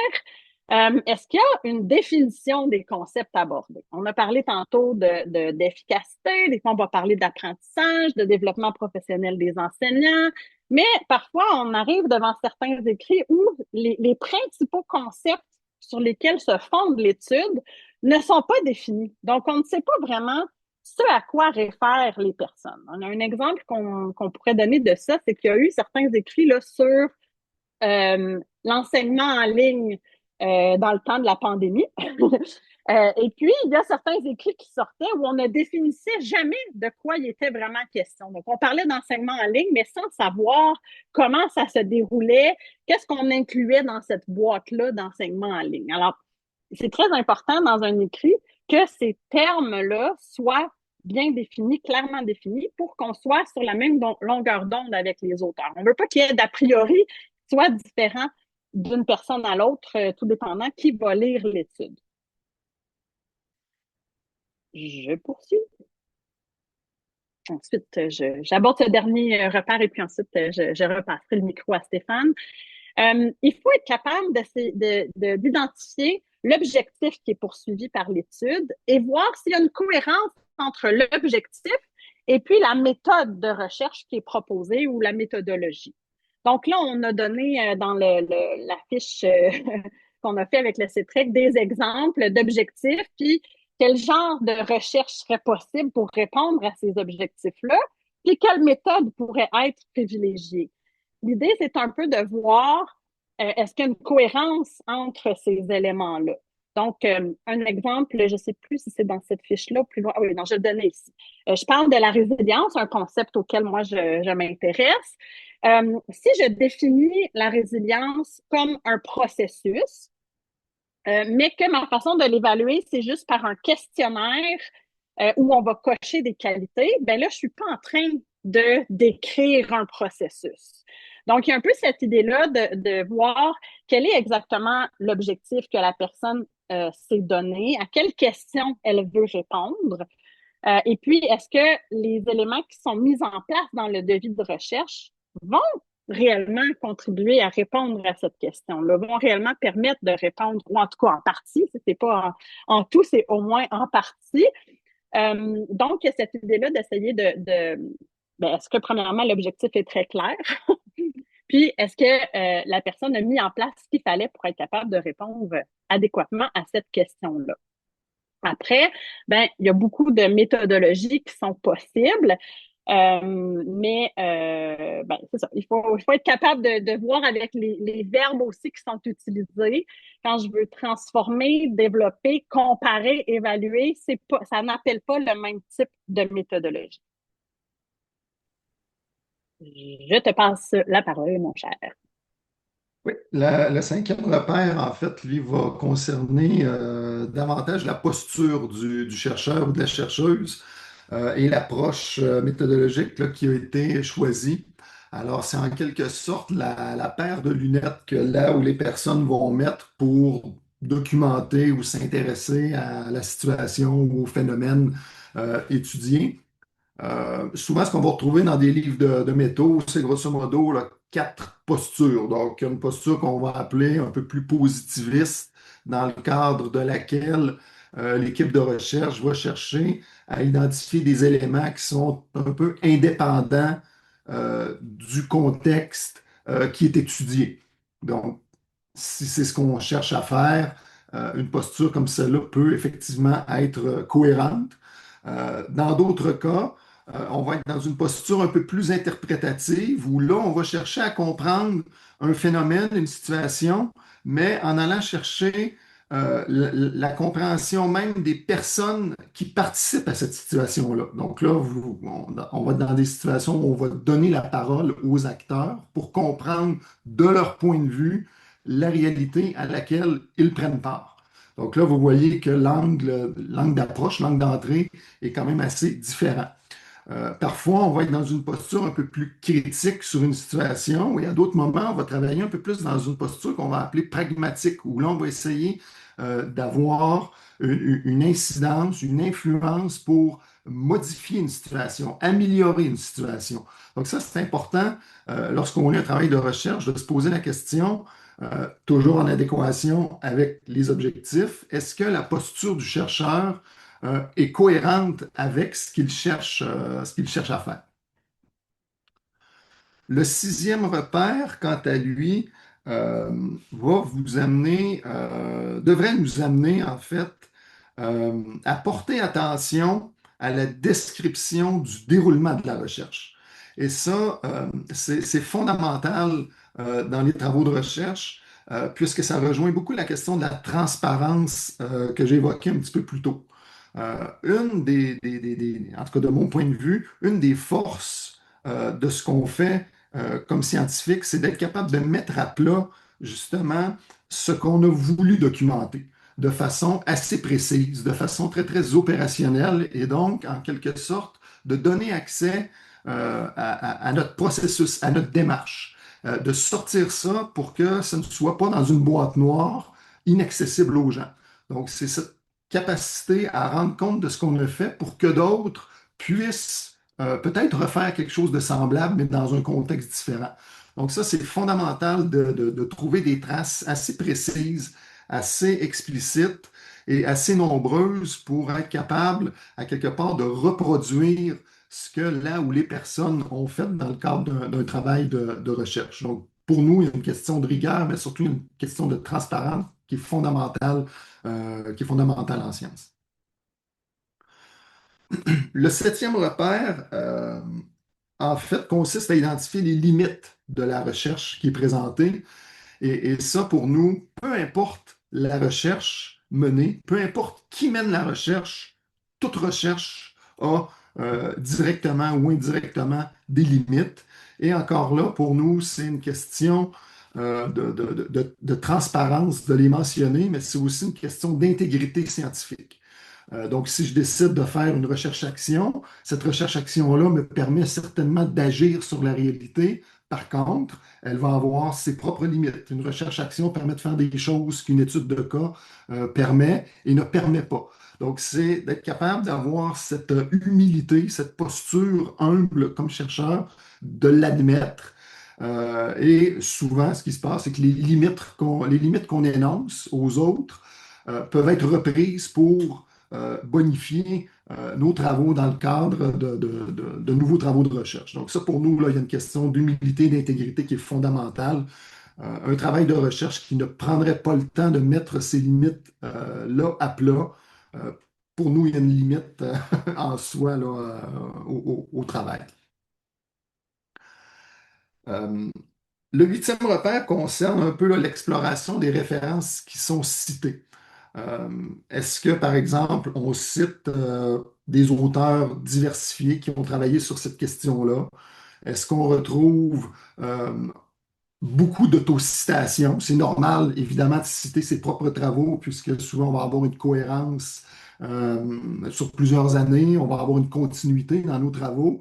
est-ce qu'il y a une définition des concepts abordés? On a parlé tantôt d'efficacité, des fois on va parler d'apprentissage, de développement professionnel des enseignants, mais parfois on arrive devant certains écrits où les principaux concepts sur lesquels se fonde l'étude ne sont pas définis. Donc, on ne sait pas vraiment ce à quoi réfèrent les personnes. On a un exemple qu'on pourrait donner de ça, c'est qu'il y a eu certains écrits là, sur l'enseignement en ligne dans le temps de la pandémie. Et puis, il y a certains écrits qui sortaient où on ne définissait jamais de quoi il était vraiment question. Donc, on parlait d'enseignement en ligne, mais sans savoir comment ça se déroulait, qu'est-ce qu'on incluait dans cette boîte-là d'enseignement en ligne. Alors, c'est très important dans un écrit que ces termes-là soient bien définis, clairement définis, pour qu'on soit sur la même longueur d'onde avec les auteurs. On ne veut pas qu'il y ait d'a priori soit différent d'une personne à l'autre, tout dépendant qui va lire l'étude. Je poursuis. Ensuite, j'aborde ce dernier repère et puis ensuite, je repasserai le micro à Stéphane. Il faut être capable d'identifier l'objectif qui est poursuivi par l'étude et voir s'il y a une cohérence entre l'objectif et puis la méthode de recherche qui est proposée ou la méthodologie. Donc là, on a donné dans la fiche qu'on a fait avec le CETREC des exemples d'objectifs, puis quel genre de recherche serait possible pour répondre à ces objectifs-là, puis quelle méthode pourrait être privilégiée. L'idée, c'est un peu de voir est-ce qu'il y a une cohérence entre ces éléments-là. Donc, un exemple, je ne sais plus si c'est dans cette fiche-là ou plus loin. Ah oui, non, je le donnais ici. Je parle de la résilience, un concept auquel moi, je m'intéresse. Si je définis la résilience comme un processus, mais que ma façon de l'évaluer, c'est juste par un questionnaire où on va cocher des qualités, ben là, je suis pas en train de décrire un processus. Donc, il y a un peu cette idée-là de voir quel est exactement l'objectif que la personne s'est donné, à quelle question elle veut répondre. Et puis, est-ce que les éléments qui sont mis en place dans le devis de recherche vont réellement contribuer à répondre à cette question-là, vont réellement permettre de répondre, ou en tout cas en partie, si c'est pas en tout, c'est au moins en partie. Donc, cette idée-là d'essayer ben, est-ce que premièrement, l'objectif est très clair? Puis, est-ce que la personne a mis en place ce qu'il fallait pour être capable de répondre adéquatement à cette question-là? Après, ben, il y a beaucoup de méthodologies qui sont possibles, mais ben, c'est ça. Il faut être capable de voir avec les verbes aussi qui sont utilisés. Quand je veux transformer, développer, comparer, évaluer, ça n'appelle pas le même type de méthodologie. Je te passe la parole, mon cher. Oui, le cinquième repère, en fait, lui, va concerner davantage la posture du chercheur ou de la chercheuse et l'approche méthodologique là, qui a été choisie. Alors, c'est en quelque sorte la paire de lunettes que là où les personnes vont mettre pour documenter ou s'intéresser à la situation ou au phénomène étudié. Souvent, ce qu'on va retrouver dans des livres de métaux, c'est grosso modo là, quatre postures. Donc, il y a une posture qu'on va appeler un peu plus positiviste, dans le cadre de laquelle l'équipe de recherche va chercher à identifier des éléments qui sont un peu indépendants du contexte qui est étudié. Donc, si c'est ce qu'on cherche à faire, une posture comme celle-là peut effectivement être cohérente. Dans d'autres cas, on va être dans une posture un peu plus interprétative où là, on va chercher à comprendre un phénomène, une situation, mais en allant chercher la compréhension même des personnes qui participent à cette situation-là. Donc là, on va être dans des situations où on va donner la parole aux acteurs pour comprendre de leur point de vue la réalité à laquelle ils prennent part. Donc là, vous voyez que l'angle d'approche, l'angle d'entrée est quand même assez différent. Parfois, on va être dans une posture un peu plus critique sur une situation et à d'autres moments, on va travailler un peu plus dans une posture qu'on va appeler pragmatique, où là, on va essayer d'avoir une incidence, une influence pour modifier une situation, améliorer une situation. Donc ça, c'est important lorsqu'on a un travail de recherche, de se poser la question, toujours en adéquation avec les objectifs, est-ce que la posture du chercheur est cohérente avec ce qu'il cherche à faire? Le sixième repère, quant à lui, euh, devrait nous amener en fait à porter attention à la description du déroulement de la recherche. Et ça, c'est fondamental dans les travaux de recherche, puisque ça rejoint beaucoup la question de la transparence que j'ai évoquée un petit peu plus tôt. En tout cas de mon point de vue, une des forces de ce qu'on fait comme scientifique, c'est d'être capable de mettre à plat justement ce qu'on a voulu documenter de façon assez précise, de façon très, très opérationnelle et donc, en quelque sorte, de donner accès à notre processus, à notre démarche, de sortir ça pour que ça ne soit pas dans une boîte noire inaccessible aux gens. Donc, c'est cette capacité à rendre compte de ce qu'on a fait pour que d'autres puissent peut-être refaire quelque chose de semblable, mais dans un contexte différent. Donc ça, c'est fondamental de trouver des traces assez précises, assez explicites et assez nombreuses pour être capable, à quelque part, de reproduire ce que là où les personnes ont fait dans le cadre d'un travail de recherche. Donc, pour nous, il y a une question de rigueur, mais surtout une question de transparence qui est fondamentale en sciences. Le septième repère, en fait, consiste à identifier les limites de la recherche qui est présentée. Et ça, pour nous, peu importe la recherche menée, peu importe qui mène la recherche, toute recherche a directement ou indirectement des limites. Et encore là, pour nous, c'est une question de transparence de les mentionner, mais c'est aussi une question d'intégrité scientifique. Donc, si je décide de faire une recherche-action, cette recherche-action-là me permet certainement d'agir sur la réalité. Par contre, elle va avoir ses propres limites. Une recherche-action permet de faire des choses qu'une étude de cas permet et ne permet pas. Donc, c'est d'être capable d'avoir cette humilité, cette posture humble comme chercheur, de l'admettre. Et souvent, ce qui se passe, c'est que les limites qu'on énonce aux autres peuvent être reprises pour bonifier nos travaux dans le cadre de nouveaux travaux de recherche. Donc ça, pour nous, là, il y a une question d'humilité et d'intégrité qui est fondamentale. Un travail de recherche qui ne prendrait pas le temps de mettre ces limites là à plat pour nous, il y a une limite en soi là, au travail. Euh, le huitième repère concerne un peu là, l'exploration des références qui sont citées. Euh, Est-ce que, par exemple, on cite des auteurs diversifiés qui ont travaillé sur cette question-là? Est-ce qu'on retrouve beaucoup d'autocitations? C'est normal, évidemment, de citer ses propres travaux, puisque souvent, on va avoir une cohérence sur plusieurs années, on va avoir une continuité dans nos travaux.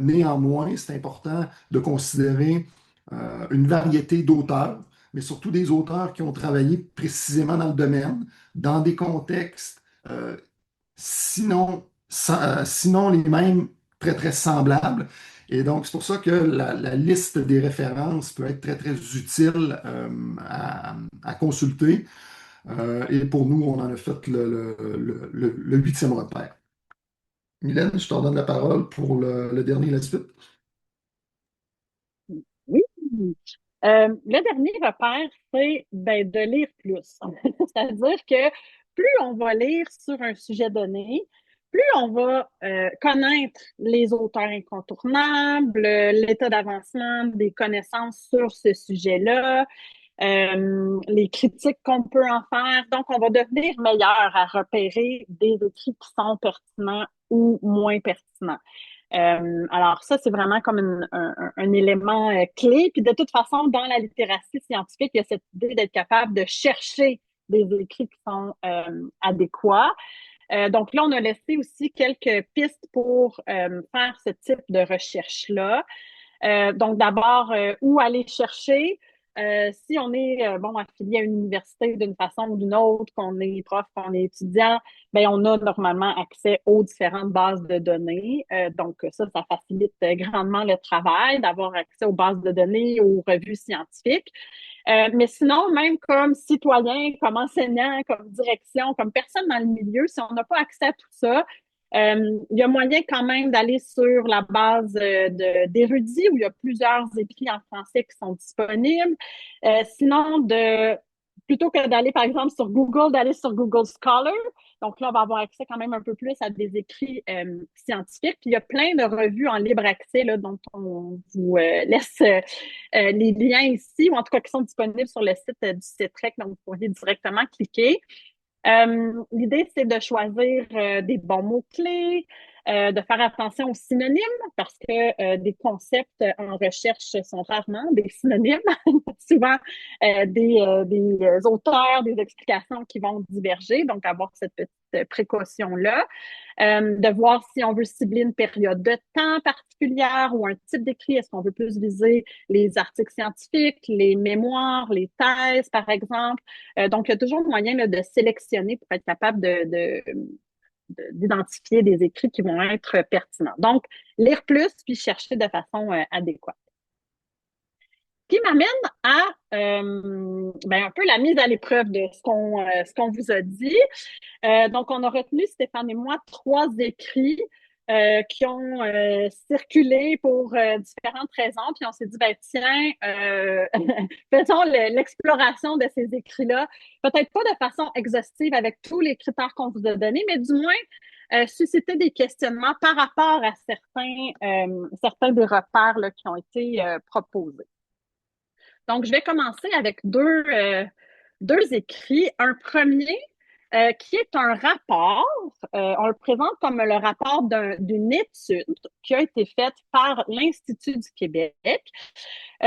Néanmoins, c'est important de considérer une variété d'auteurs, mais surtout des auteurs qui ont travaillé précisément dans le domaine, dans des contextes, sinon les mêmes, très, très semblables. Et donc, c'est pour ça que la liste des références peut être très, très utile à consulter. Et pour nous, on en a fait le huitième repère. Mylène, je te redonne la parole pour le dernier et la suite. Oui. Le dernier repère, c'est ben, de lire plus. C'est-à-dire que plus on va lire sur un sujet donné, plus on va connaître les auteurs incontournables, l'état d'avancement des connaissances sur ce sujet-là, les critiques qu'on peut en faire. Donc, on va devenir meilleur à repérer des écrits qui sont pertinents ou moins pertinents. Alors ça, c'est vraiment comme un élément clé. Puis de toute façon, dans la littératie scientifique, il y a cette idée d'être capable de chercher des écrits qui sont adéquats. Donc là, on a laissé aussi quelques pistes pour faire ce type de recherche-là. Donc, d'abord, où aller chercher? Si on est bon affilié à une université d'une façon ou d'une autre, qu'on est prof, qu'on est étudiant, ben on a normalement accès aux différentes bases de données. Donc, ça facilite grandement le travail d'avoir accès aux bases de données, aux revues scientifiques. Mais sinon, même comme citoyen, comme enseignant, comme direction, comme personne dans le milieu, si on n'a pas accès à tout ça, il y a moyen quand même d'aller sur la base d'érudits où il y a plusieurs écrits en français qui sont disponibles. Sinon, plutôt que d'aller, par exemple, sur Google, d'aller sur Google Scholar. Donc là, on va avoir accès quand même un peu plus à des écrits scientifiques. Puis il y a plein de revues en libre accès là, dont on vous laisse les liens ici, ou en tout cas qui sont disponibles sur le site du CETREC, donc vous pourriez directement cliquer. L'idée, c'est de choisir des bons mots-clés, de faire attention aux synonymes parce que des concepts en recherche sont rarement des synonymes. Souvent des auteurs, des explications qui vont diverger, donc avoir cette petite précaution-là. De voir si on veut cibler une période de temps particulière ou un type d'écrit. Est-ce qu'on veut plus viser les articles scientifiques, les mémoires, les thèses, par exemple? Donc, il y a toujours moyen là, de sélectionner pour être capable d'identifier des écrits qui vont être pertinents. Donc, lire plus puis chercher de façon adéquate. Qui m'amène à ben, un peu la mise à l'épreuve de ce qu'on vous a dit. Donc, on a retenu, Stéphane et moi, 3 écrits qui ont circulé pour différentes raisons. Puis on s'est dit, ben tiens, faisons l'exploration de ces écrits-là. Peut-être pas de façon exhaustive avec tous les critères qu'on vous a donnés, mais du moins susciter des questionnements par rapport à certains des repères là, qui ont été proposés. Donc, je vais commencer avec deux écrits. Un premier qui est un rapport. On le présente comme le rapport d'une étude qui a été faite par l'Institut du Québec.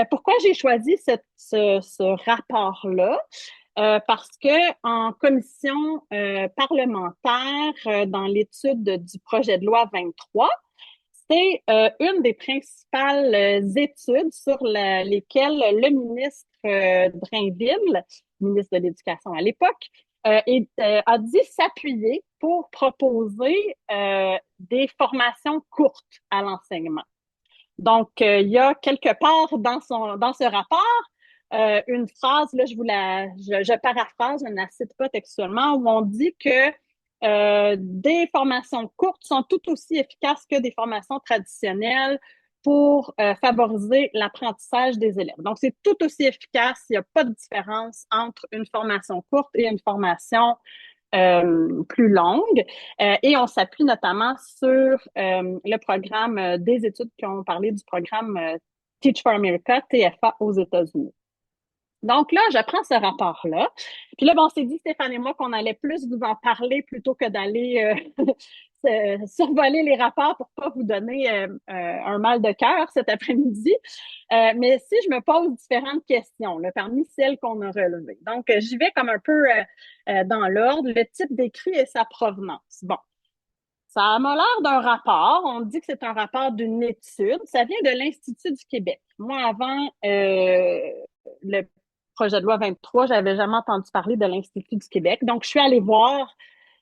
Pourquoi j'ai choisi ce rapport-là? Parce que en commission parlementaire, dans l'étude du projet de loi 23, c'est une des principales études sur lesquelles le ministre Drainville, ministre de l'Éducation à l'époque, a dit s'appuyer pour proposer des formations courtes à l'enseignement. Donc, il y a quelque part dans ce rapport une phrase, là, je paraphrase, je ne la cite pas textuellement, où on dit que des formations courtes sont tout aussi efficaces que des formations traditionnelles pour favoriser l'apprentissage des élèves. Donc, c'est tout aussi efficace. Il n'y a pas de différence entre une formation courte et une formation plus longue. Et on s'appuie notamment sur le programme des études qui ont parlé du programme Teach for America, TFA, aux États-Unis. Donc là, je prends ce rapport-là. Puis là, bon, on s'est dit, Stéphane et moi, qu'on allait plus vous en parler plutôt que d'aller survoler les rapports pour pas vous donner un mal de cœur cet après-midi. Mais si je me pose différentes questions, là, parmi celles qu'on a relevées. Donc, j'y vais comme un peu dans l'ordre. Le type d'écrit et sa provenance. Bon. Ça m'a l'air d'un rapport. On dit que c'est un rapport d'une étude. Ça vient de l'Institut du Québec. Moi, avant le projet de loi 23, j'avais jamais entendu parler de l'Institut du Québec. Donc, je suis allée voir,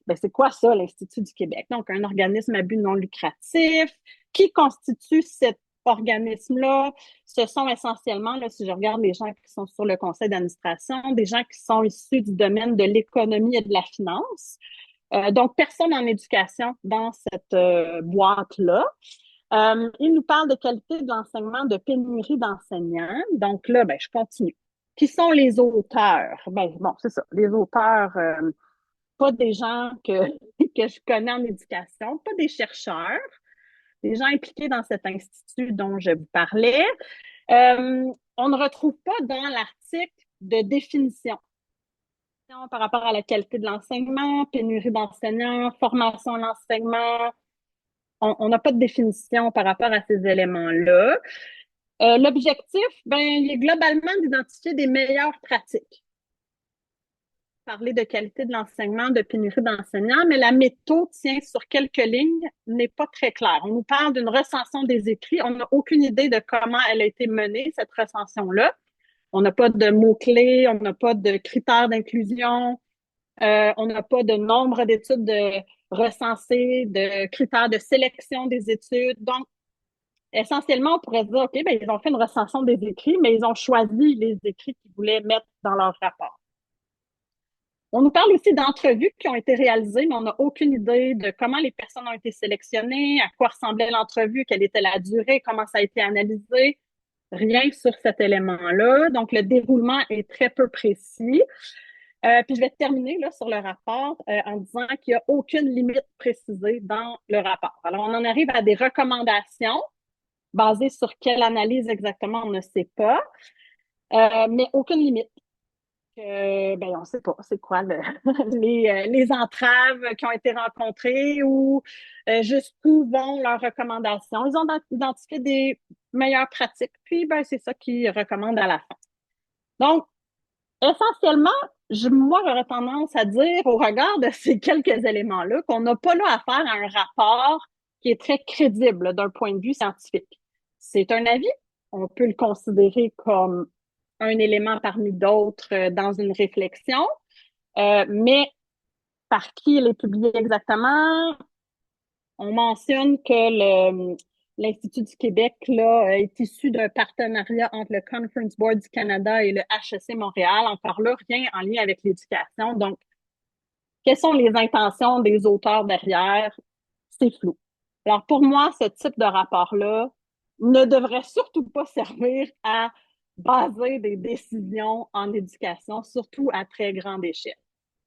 ben, c'est quoi ça, l'Institut du Québec? Donc, un organisme à but non lucratif. Qui constitue cet organisme-là? Ce sont essentiellement, là, si je regarde les gens qui sont sur le conseil d'administration, des gens qui sont issus du domaine de l'économie et de la finance. Donc, personne en éducation dans cette boîte-là. Il nous parle de qualité de l'enseignement, de pénurie d'enseignants. Donc là, ben, je continue. Qui sont les auteurs? Ben, bon, c'est ça. Les auteurs, pas des gens que je connais en éducation, pas des chercheurs, des gens impliqués dans cet institut dont je vous parlais. On ne retrouve pas dans l'article de définition par rapport à la qualité de l'enseignement, pénurie d'enseignants, formation à l'enseignement. On n'a pas de définition par rapport à ces éléments-là. L'objectif, ben, il est globalement d'identifier des meilleures pratiques. Parler de qualité de l'enseignement, de pénurie d'enseignants, mais la méthode tient sur quelques lignes, n'est pas très claire. On nous parle d'une recension des écrits. On n'a aucune idée de comment elle a été menée, cette recension-là. On n'a pas de mots-clés, on n'a pas de critères d'inclusion, on n'a pas de nombre d'études recensées, de critères de sélection des études. Donc, essentiellement, on pourrait se dire, OK, ben, ils ont fait une recension des écrits, mais ils ont choisi les écrits qu'ils voulaient mettre dans leur rapport. On nous parle aussi d'entrevues qui ont été réalisées, mais on n'a aucune idée de comment les personnes ont été sélectionnées, à quoi ressemblait l'entrevue, quelle était la durée, comment ça a été analysé. Rien sur cet élément-là. Donc, le déroulement est très peu précis. Puis je vais terminer là, sur le rapport en disant qu'il n'y a aucune limite précisée dans le rapport. Alors, on en arrive à des recommandations basées sur quelle analyse exactement, on ne sait pas, mais aucune limite. Ben, on ne sait pas c'est quoi les entraves qui ont été rencontrées ou jusqu'où vont leurs recommandations. Ils ont identifié des meilleures pratiques, puis ben, c'est ça qu'ils recommandent à la fin. Donc, essentiellement, moi, j'aurais tendance à dire, au regard de ces quelques éléments-là, qu'on n'a pas là affaire à un rapport qui est très crédible d'un point de vue scientifique. C'est un avis, on peut le considérer comme un élément parmi d'autres dans une réflexion, mais par qui il est publié exactement? On mentionne que l'Institut du Québec là, est issu d'un partenariat entre le Conference Board du Canada et le HEC Montréal. Encore là, rien en lien avec l'éducation. Donc, quelles sont les intentions des auteurs derrière? C'est flou. Alors, pour moi, ce type de rapport-là ne devrait surtout pas servir à baser des décisions en éducation, surtout à très grande échelle.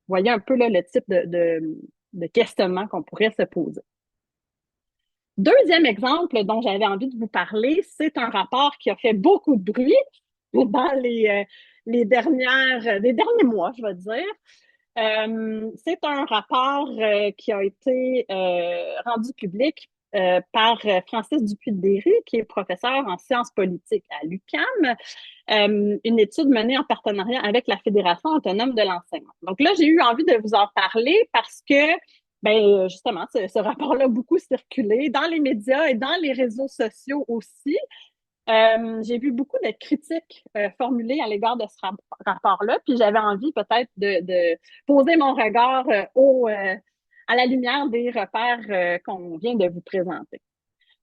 Vous voyez un peu là, le type de questionnement qu'on pourrait se poser. Deuxième exemple dont j'avais envie de vous parler, c'est un rapport qui a fait beaucoup de bruit dans les derniers mois, je vais dire. C'est un rapport qui a été rendu public par Francis Dupuy-de-Berry, qui est professeur en sciences politiques à l'UQAM, une étude menée en partenariat avec la Fédération autonome de l'enseignement. Donc là, j'ai eu envie de vous en parler parce que ben justement, ce rapport-là a beaucoup circulé dans les médias et dans les réseaux sociaux aussi. J'ai vu beaucoup de critiques formulées à l'égard de ce rapport-là, puis j'avais envie peut-être de poser mon regard à la lumière des repères qu'on vient de vous présenter.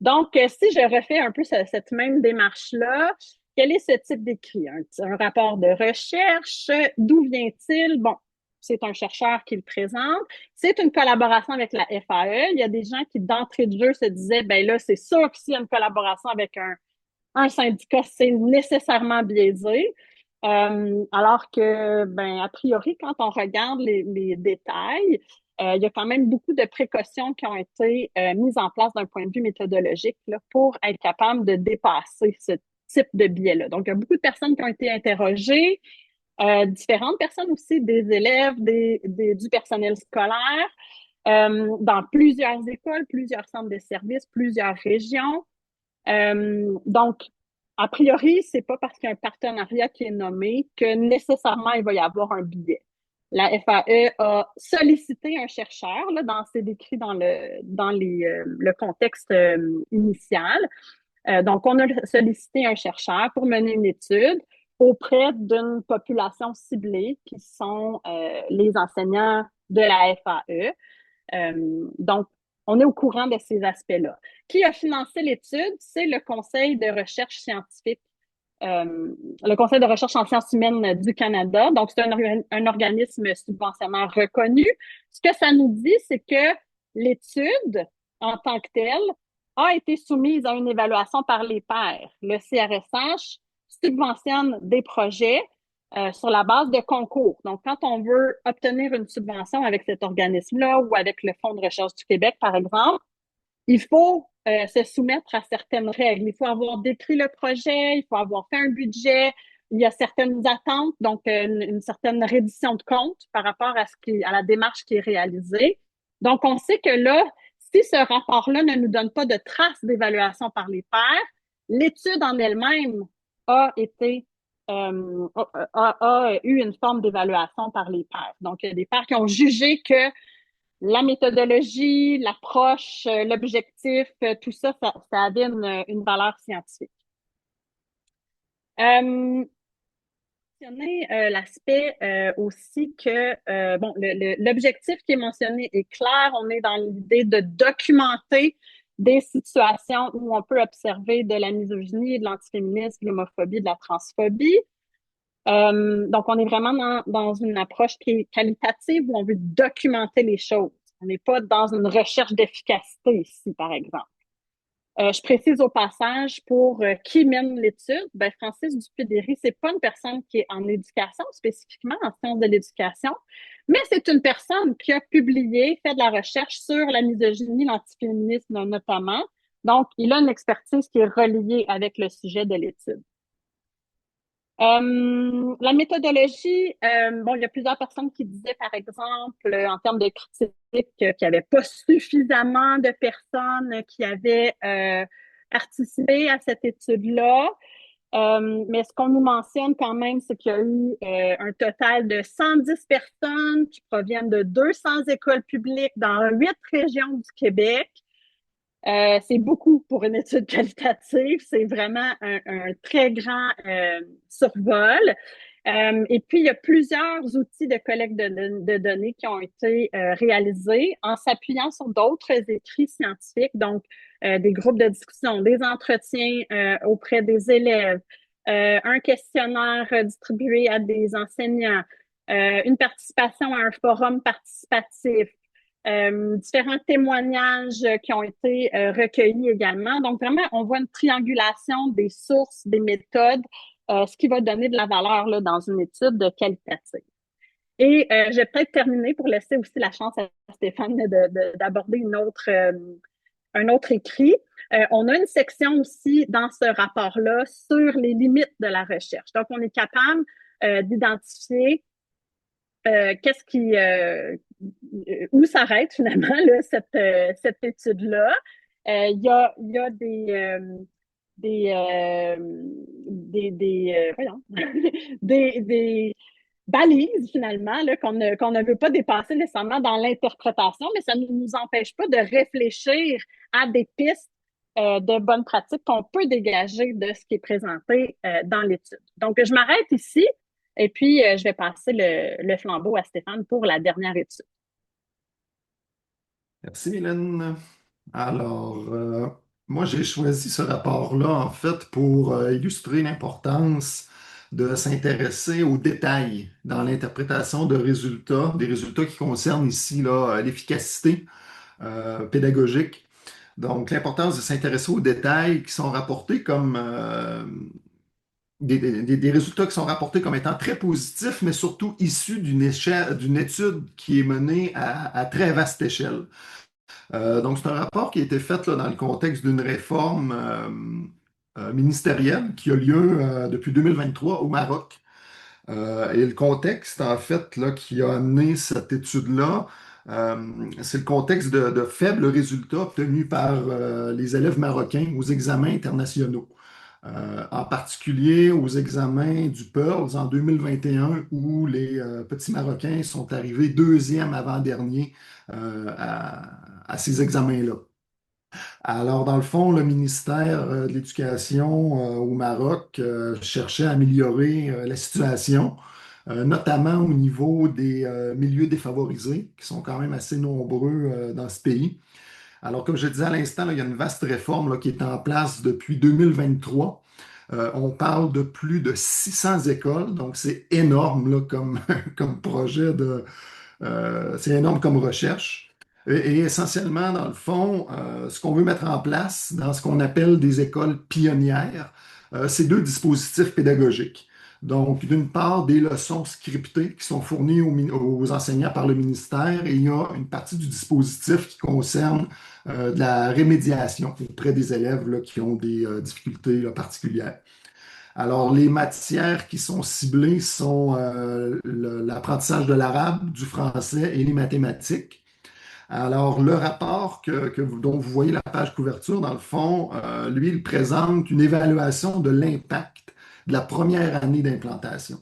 Donc, si je refais un peu cette même démarche-là, quel est ce type d'écrit? Un rapport de recherche, d'où vient-il? Bon, c'est un chercheur qui le présente. C'est une collaboration avec la FAE. Il y a des gens qui, d'entrée de jeu, se disaient, ben là, c'est sûr que s'il y a une collaboration avec un syndicat, c'est nécessairement biaisé. Alors que, ben, a priori, quand on regarde les détails, il y a quand même beaucoup de précautions qui ont été mises en place d'un point de vue méthodologique là, pour être capable de dépasser ce type de biais-là. Donc, il y a beaucoup de personnes qui ont été interrogées, différentes personnes aussi, des élèves, du personnel scolaire, dans plusieurs écoles, plusieurs centres de services, plusieurs régions. Donc, a priori, c'est pas parce qu'il y a un partenariat qui est nommé que nécessairement il va y avoir un billet. La FAE a sollicité un chercheur, là, c'est décrit le contexte initial. Donc, on a sollicité un chercheur pour mener une étude auprès d'une population ciblée qui sont les enseignants de la FAE. Donc, on est au courant de ces aspects-là. Qui a financé l'étude? C'est le Conseil de recherche scientifique, le Conseil de recherche en sciences humaines du Canada. Donc, c'est un organisme subventionnaire reconnu. Ce que ça nous dit, c'est que l'étude, en tant que telle, a été soumise à une évaluation par les pairs. Le CRSH subventionne des projets sur la base de concours. Donc, quand on veut obtenir une subvention avec cet organisme-là ou avec le Fonds de recherche du Québec, par exemple, il faut se soumettre à certaines règles. Il faut avoir décrit le projet, il faut avoir fait un budget, il y a certaines attentes, donc une certaine reddition de compte par rapport à la démarche qui est réalisée. Donc, on sait que là, si ce rapport-là ne nous donne pas de traces d'évaluation par les pairs, l'étude en elle-même a été a eu une forme d'évaluation par les pairs. Donc, il y a des pairs qui ont jugé que la méthodologie, l'approche, l'objectif, tout ça, ça avait une valeur scientifique. Mentionner l'aspect aussi que, bon, l'objectif qui est mentionné est clair. On est dans l'idée de documenter des situations où on peut observer de la misogynie, de l'antiféminisme, de l'homophobie, de la transphobie. Donc, on est vraiment dans une approche qui est qualitative où on veut documenter les choses. On n'est pas dans une recherche d'efficacité ici, par exemple. Je précise au passage pour qui mène l'étude, ben Francis Dupédéry, c'est pas une personne qui est en éducation, spécifiquement en sciences de l'éducation, mais c'est une personne qui a publié, fait de la recherche sur la misogynie, l'antiféminisme notamment. Donc, il a une expertise qui est reliée avec le sujet de l'étude. La méthodologie, bon, il y a plusieurs personnes qui disaient, par exemple, en termes de critique, qu'il n'y avait pas suffisamment de personnes qui avaient participé à cette étude-là. Mais ce qu'on nous mentionne quand même, c'est qu'il y a eu un total de 110 personnes qui proviennent de 200 écoles publiques dans 8 régions du Québec. C'est beaucoup pour une étude qualitative. C'est vraiment un très grand survol. Et puis, il y a plusieurs outils de collecte de données qui ont été réalisés en s'appuyant sur d'autres écrits scientifiques, donc des groupes de discussion, des entretiens auprès des élèves, un questionnaire distribué à des enseignants, une participation à un forum participatif, différents témoignages qui ont été recueillis également. Donc, vraiment, on voit une triangulation des sources, des méthodes, ce qui va donner de la valeur là, dans une étude qualitative. Et je vais peut-être terminer pour laisser aussi la chance à Stéphane d'aborder un autre écrit. On a une section aussi dans ce rapport-là sur les limites de la recherche. Donc, on est capable d'identifier qu'est-ce qui où s'arrête finalement là, cette étude-là. Il y a voyons, des balises finalement là, qu'on ne veut pas dépasser nécessairement dans l'interprétation, mais ça ne nous empêche pas de réfléchir à des pistes de bonnes pratiques qu'on peut dégager de ce qui est présenté dans l'étude. Donc, je m'arrête ici. Et puis, je vais passer le flambeau à Stéphane pour la dernière étude. Merci, Mylène. Alors, moi, j'ai choisi ce rapport-là, en fait, pour illustrer l'importance de s'intéresser aux détails dans l'interprétation de résultats, des résultats qui concernent ici là, l'efficacité pédagogique. Donc, l'importance de s'intéresser aux détails qui sont rapportés comme des résultats qui sont rapportés comme étant très positifs, mais surtout issus d'une étude qui est menée à très vaste échelle. Donc, c'est un rapport qui a été fait là, dans le contexte d'une réforme ministérielle qui a lieu depuis 2023 au Maroc. Et le contexte, en fait, là, qui a amené cette étude-là, euh, c'est le contexte de faibles résultats obtenus par les élèves marocains aux examens internationaux. En particulier aux examens du Pearls en 2021, où les petits Marocains sont arrivés deuxième avant-dernier à ces examens-là. Alors, dans le fond, le ministère de l'Éducation au Maroc cherchait à améliorer la situation, notamment au niveau des milieux défavorisés, qui sont quand même assez nombreux dans ce pays. Alors, comme je disais à l'instant, là, il y a une vaste réforme là, qui est en place depuis 2023. On parle de plus de 600 écoles, donc c'est énorme là, comme, comme projet c'est énorme comme recherche. Et essentiellement, dans le fond, ce qu'on veut mettre en place dans ce qu'on appelle des écoles pionnières, c'est deux dispositifs pédagogiques. Donc, d'une part, des leçons scriptées qui sont fournies aux enseignants par le ministère, et il y a une partie du dispositif qui concerne de la rémédiation auprès des élèves là, qui ont des difficultés là, particulières. Alors, les matières qui sont ciblées sont l'apprentissage de l'arabe, du français et les mathématiques. Alors, le rapport dont vous voyez la page couverture, dans le fond, lui, il présente une évaluation de l'impact de la première année d'implantation.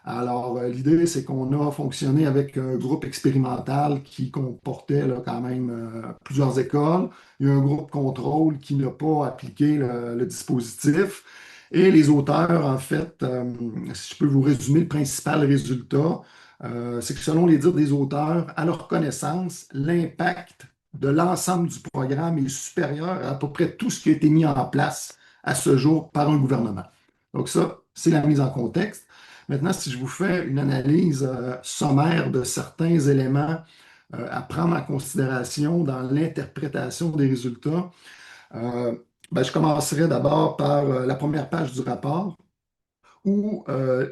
Alors, l'idée, c'est qu'on a fonctionné avec un groupe expérimental qui comportait là, quand même plusieurs écoles. Il y a un groupe contrôle qui n'a pas appliqué le dispositif. Et les auteurs, en fait, si je peux vous résumer le principal résultat, c'est que selon les dires des auteurs, à leur connaissance, l'impact de l'ensemble du programme est supérieur à peu près tout ce qui a été mis en place à ce jour par un gouvernement. Donc ça, c'est la mise en contexte. Maintenant, si je vous fais une analyse sommaire de certains éléments à prendre en considération dans l'interprétation des résultats, ben, je commencerai d'abord par la première page du rapport où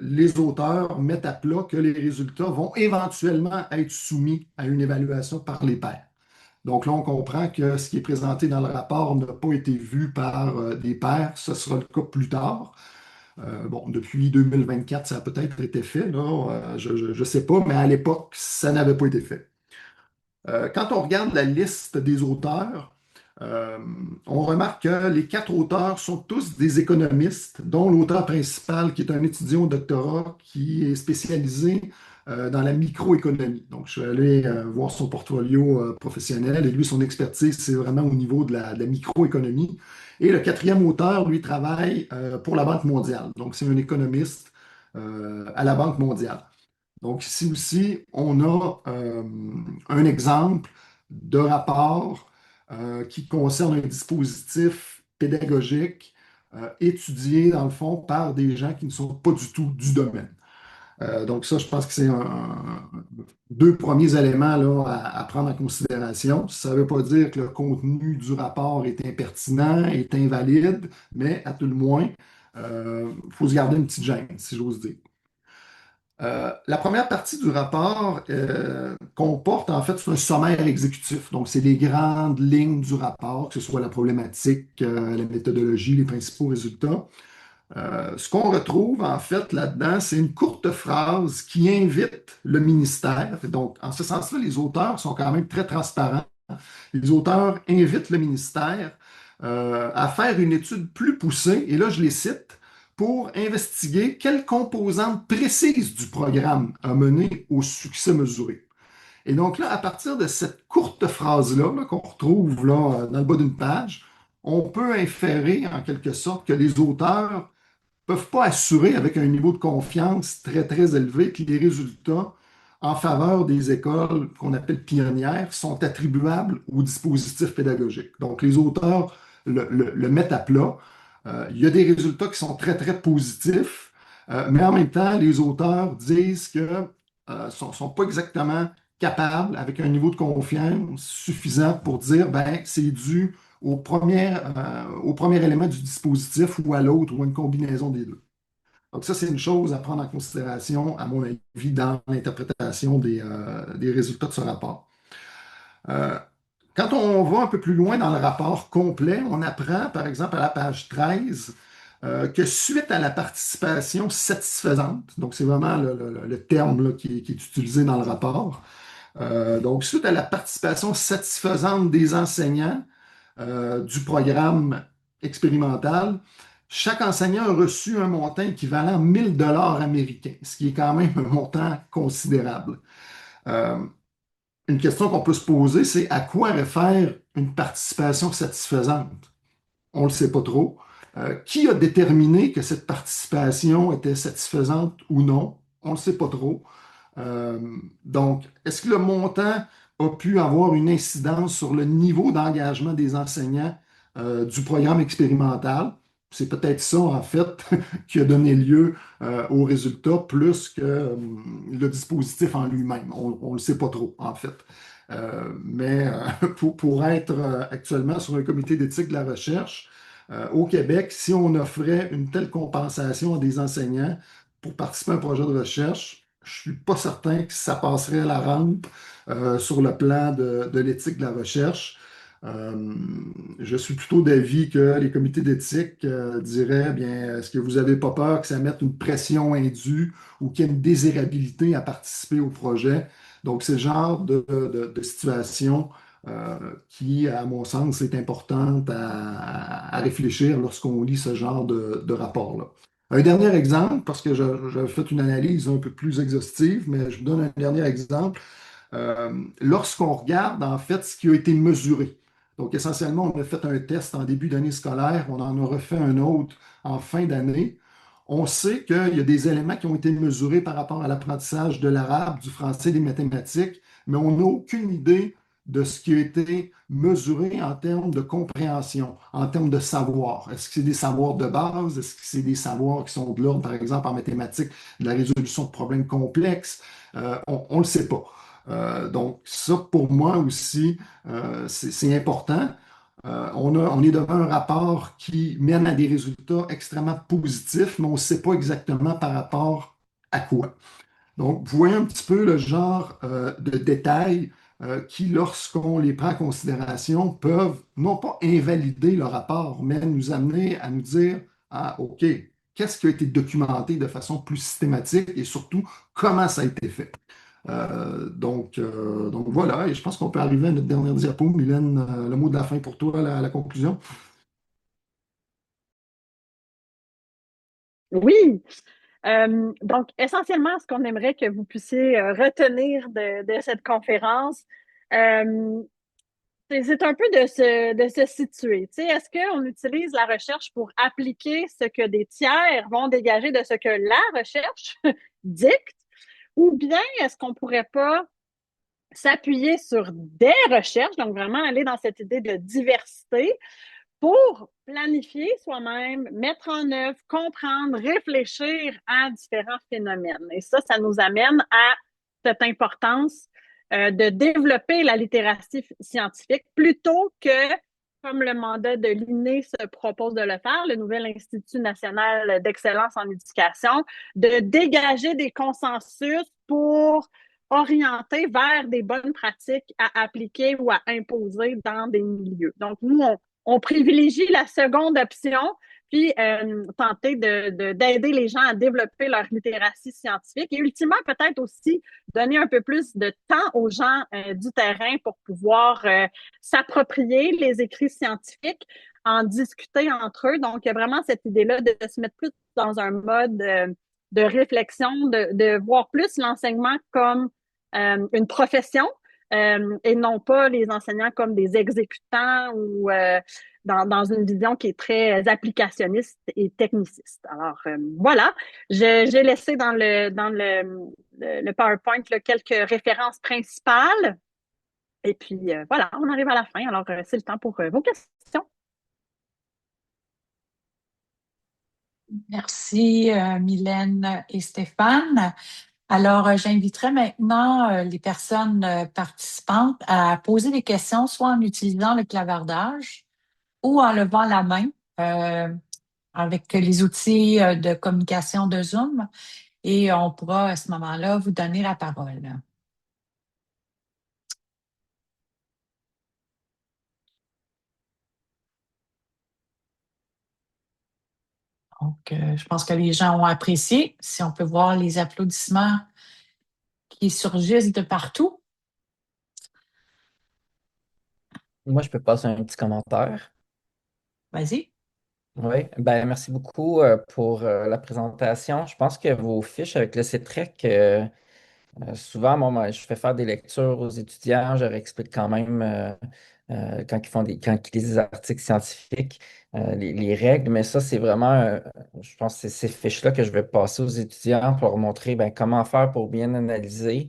les auteurs mettent à plat que les résultats vont éventuellement être soumis à une évaluation par les pairs. Donc là, on comprend que ce qui est présenté dans le rapport n'a pas été vu par des pairs, ce sera le cas plus tard. Bon, depuis 2024, ça a peut-être été fait, là, je ne sais pas, mais à l'époque, ça n'avait pas été fait. Quand on regarde la liste des auteurs, euh, on remarque que les quatre auteurs sont tous des économistes, dont l'auteur principal, qui est un étudiant au doctorat, qui est spécialisé dans la microéconomie. Donc, je suis allé voir son portfolio professionnel et lui, son expertise, c'est vraiment au niveau de la microéconomie. Et le quatrième auteur, lui, travaille pour la Banque mondiale. Donc, c'est un économiste à la Banque mondiale. Donc, ici aussi, on a un exemple de rapport qui concerne un dispositif pédagogique étudié, dans le fond, par des gens qui ne sont pas du tout du domaine. Donc, ça, je pense que c'est deux premiers éléments là, à prendre en considération. Ça ne veut pas dire que le contenu du rapport est impertinent, est invalide, mais à tout le moins, il faut se garder une petite gêne, si j'ose dire. La première partie du rapport comporte en fait un sommaire exécutif. Donc, c'est les grandes lignes du rapport, que ce soit la problématique, la méthodologie, les principaux résultats. Ce qu'on retrouve en fait là-dedans, c'est une courte phrase qui invite le ministère. Donc, en ce sens-là, les auteurs sont quand même très transparents. Les auteurs invitent le ministère à faire une étude plus poussée, et là, je les cite, pour investiguer quelles composantes précises du programme a mené au succès mesuré. Et donc là, à partir de cette courte phrase-là, qu'on retrouve là, dans le bas d'une page, on peut inférer en quelque sorte que les auteurs ne peuvent pas assurer avec un niveau de confiance très, très élevé que les résultats en faveur des écoles qu'on appelle pionnières sont attribuables au dispositif pédagogique. Donc, les auteurs le mettent à plat. Il y a des résultats qui sont très, très positifs, mais en même temps, les auteurs disent que sont pas exactement capables, avec un niveau de confiance suffisant pour dire, ben, c'est dû au premier élément du dispositif ou à l'autre ou à une combinaison des deux. Donc ça, c'est une chose à prendre en considération, à mon avis, dans l'interprétation des résultats de ce rapport. Euh, Quand on va un peu plus loin dans le rapport complet, on apprend, par exemple, à la page 13, que suite à la participation satisfaisante, donc c'est vraiment le terme là, qui est utilisé dans le rapport, donc suite à la participation satisfaisante des enseignants du programme expérimental, chaque enseignant a reçu un montant équivalent à 1000 dollars américains, ce qui est quand même un montant considérable. Euh, une question qu'on peut se poser, c'est à quoi réfère une participation satisfaisante? On ne le sait pas trop. Qui a déterminé que cette participation était satisfaisante ou non? On ne le sait pas trop. Euh, donc, est-ce que le montant a pu avoir une incidence sur le niveau d'engagement des enseignants du programme expérimental? C'est peut-être ça, en fait, qui a donné lieu au résultat plus que le dispositif en lui-même. On ne le sait pas trop, en fait. Mais pour être actuellement sur un comité d'éthique de la recherche, au Québec, si on offrait une telle compensation à des enseignants pour participer à un projet de recherche, je ne suis pas certain que ça passerait la rampe sur le plan de l'éthique de la recherche. Euh, je suis plutôt d'avis que les comités d'éthique diraient, bien, est-ce que vous n'avez pas peur que ça mette une pression indue ou qu'il y ait une désirabilité à participer au projet? Donc, c'est le genre de situation qui, à mon sens, est importante à réfléchir lorsqu'on lit ce genre de rapport-là. Un dernier exemple, parce que j'avais fait une analyse un peu plus exhaustive, mais je vous donne un dernier exemple. Lorsqu'on regarde en fait ce qui a été mesuré, donc essentiellement, on a fait un test en début d'année scolaire, on en a refait un autre en fin d'année. On sait qu'il y a des éléments qui ont été mesurés par rapport à l'apprentissage de l'arabe, du français, des mathématiques, mais on n'a aucune idée de ce qui a été mesuré en termes de compréhension, en termes de savoir. Est-ce que c'est des savoirs de base? Est-ce que c'est des savoirs qui sont de l'ordre, par exemple, en mathématiques, de la résolution de problèmes complexes? On ne le sait pas. Donc, ça, pour moi aussi, c'est important. On est devant un rapport qui mène à des résultats extrêmement positifs, mais on ne sait pas exactement par rapport à quoi. Donc, vous voyez un petit peu le genre de détails qui, lorsqu'on les prend en considération, peuvent non pas invalider le rapport, mais nous amener à nous dire, ah, OK, qu'est-ce qui a été documenté de façon plus systématique et surtout, comment ça a été fait. Donc voilà, et je pense qu'on peut arriver à notre dernière diapo. Mylène, le mot de la fin pour toi, la conclusion. Oui. Donc, essentiellement, ce qu'on aimerait que vous puissiez retenir de cette conférence, euh, c'est un peu de se situer. Tu sais, est-ce qu'on utilise la recherche pour appliquer ce que des tiers vont dégager de ce que la recherche dicte, ou bien est-ce qu'on pourrait pas s'appuyer sur des recherches, donc vraiment aller dans cette idée de diversité pour planifier soi-même, mettre en œuvre, comprendre, réfléchir à différents phénomènes. Et ça nous amène à cette importance de développer la littératie scientifique plutôt que, comme le mandat de l'INE se propose de le faire, le nouvel Institut national d'excellence en éducation, de dégager des consensus pour orienter vers des bonnes pratiques à appliquer ou à imposer dans des milieux. Donc, nous, on privilégie la seconde option, puis tenter d'aider les gens à développer leur littératie scientifique et ultimement peut-être aussi donner un peu plus de temps aux gens du terrain pour pouvoir s'approprier les écrits scientifiques, en discuter entre eux. Donc, il y a vraiment cette idée-là de se mettre plus dans un mode de réflexion, de voir plus l'enseignement comme une profession et non pas les enseignants comme des exécutants ou dans une vision qui est très applicationniste et techniciste. Alors voilà, j'ai laissé dans le PowerPoint là, quelques références principales. Et puis voilà, on arrive à la fin. Alors c'est le temps pour vos questions. Merci, Mylène et Stéphane. Alors, j'inviterai maintenant les personnes participantes à poser des questions, soit en utilisant le clavardage ou en levant la main. Euh, avec les outils de communication de Zoom et on pourra à ce moment-là vous donner la parole. Donc, je pense que les gens ont apprécié. Si on peut voir les applaudissements qui surgissent de partout. Moi, je peux passer un petit commentaire. Vas-y. Oui, ben merci beaucoup pour la présentation. Je pense que vos fiches avec le CETREC, souvent, moi, je fais faire des lectures aux étudiants, je leur explique quand même quand quand ils lisent des articles scientifiques, les règles, mais ça, c'est vraiment, je pense que c'est ces fiches-là que je vais passer aux étudiants pour leur montrer ben, comment faire pour bien analyser,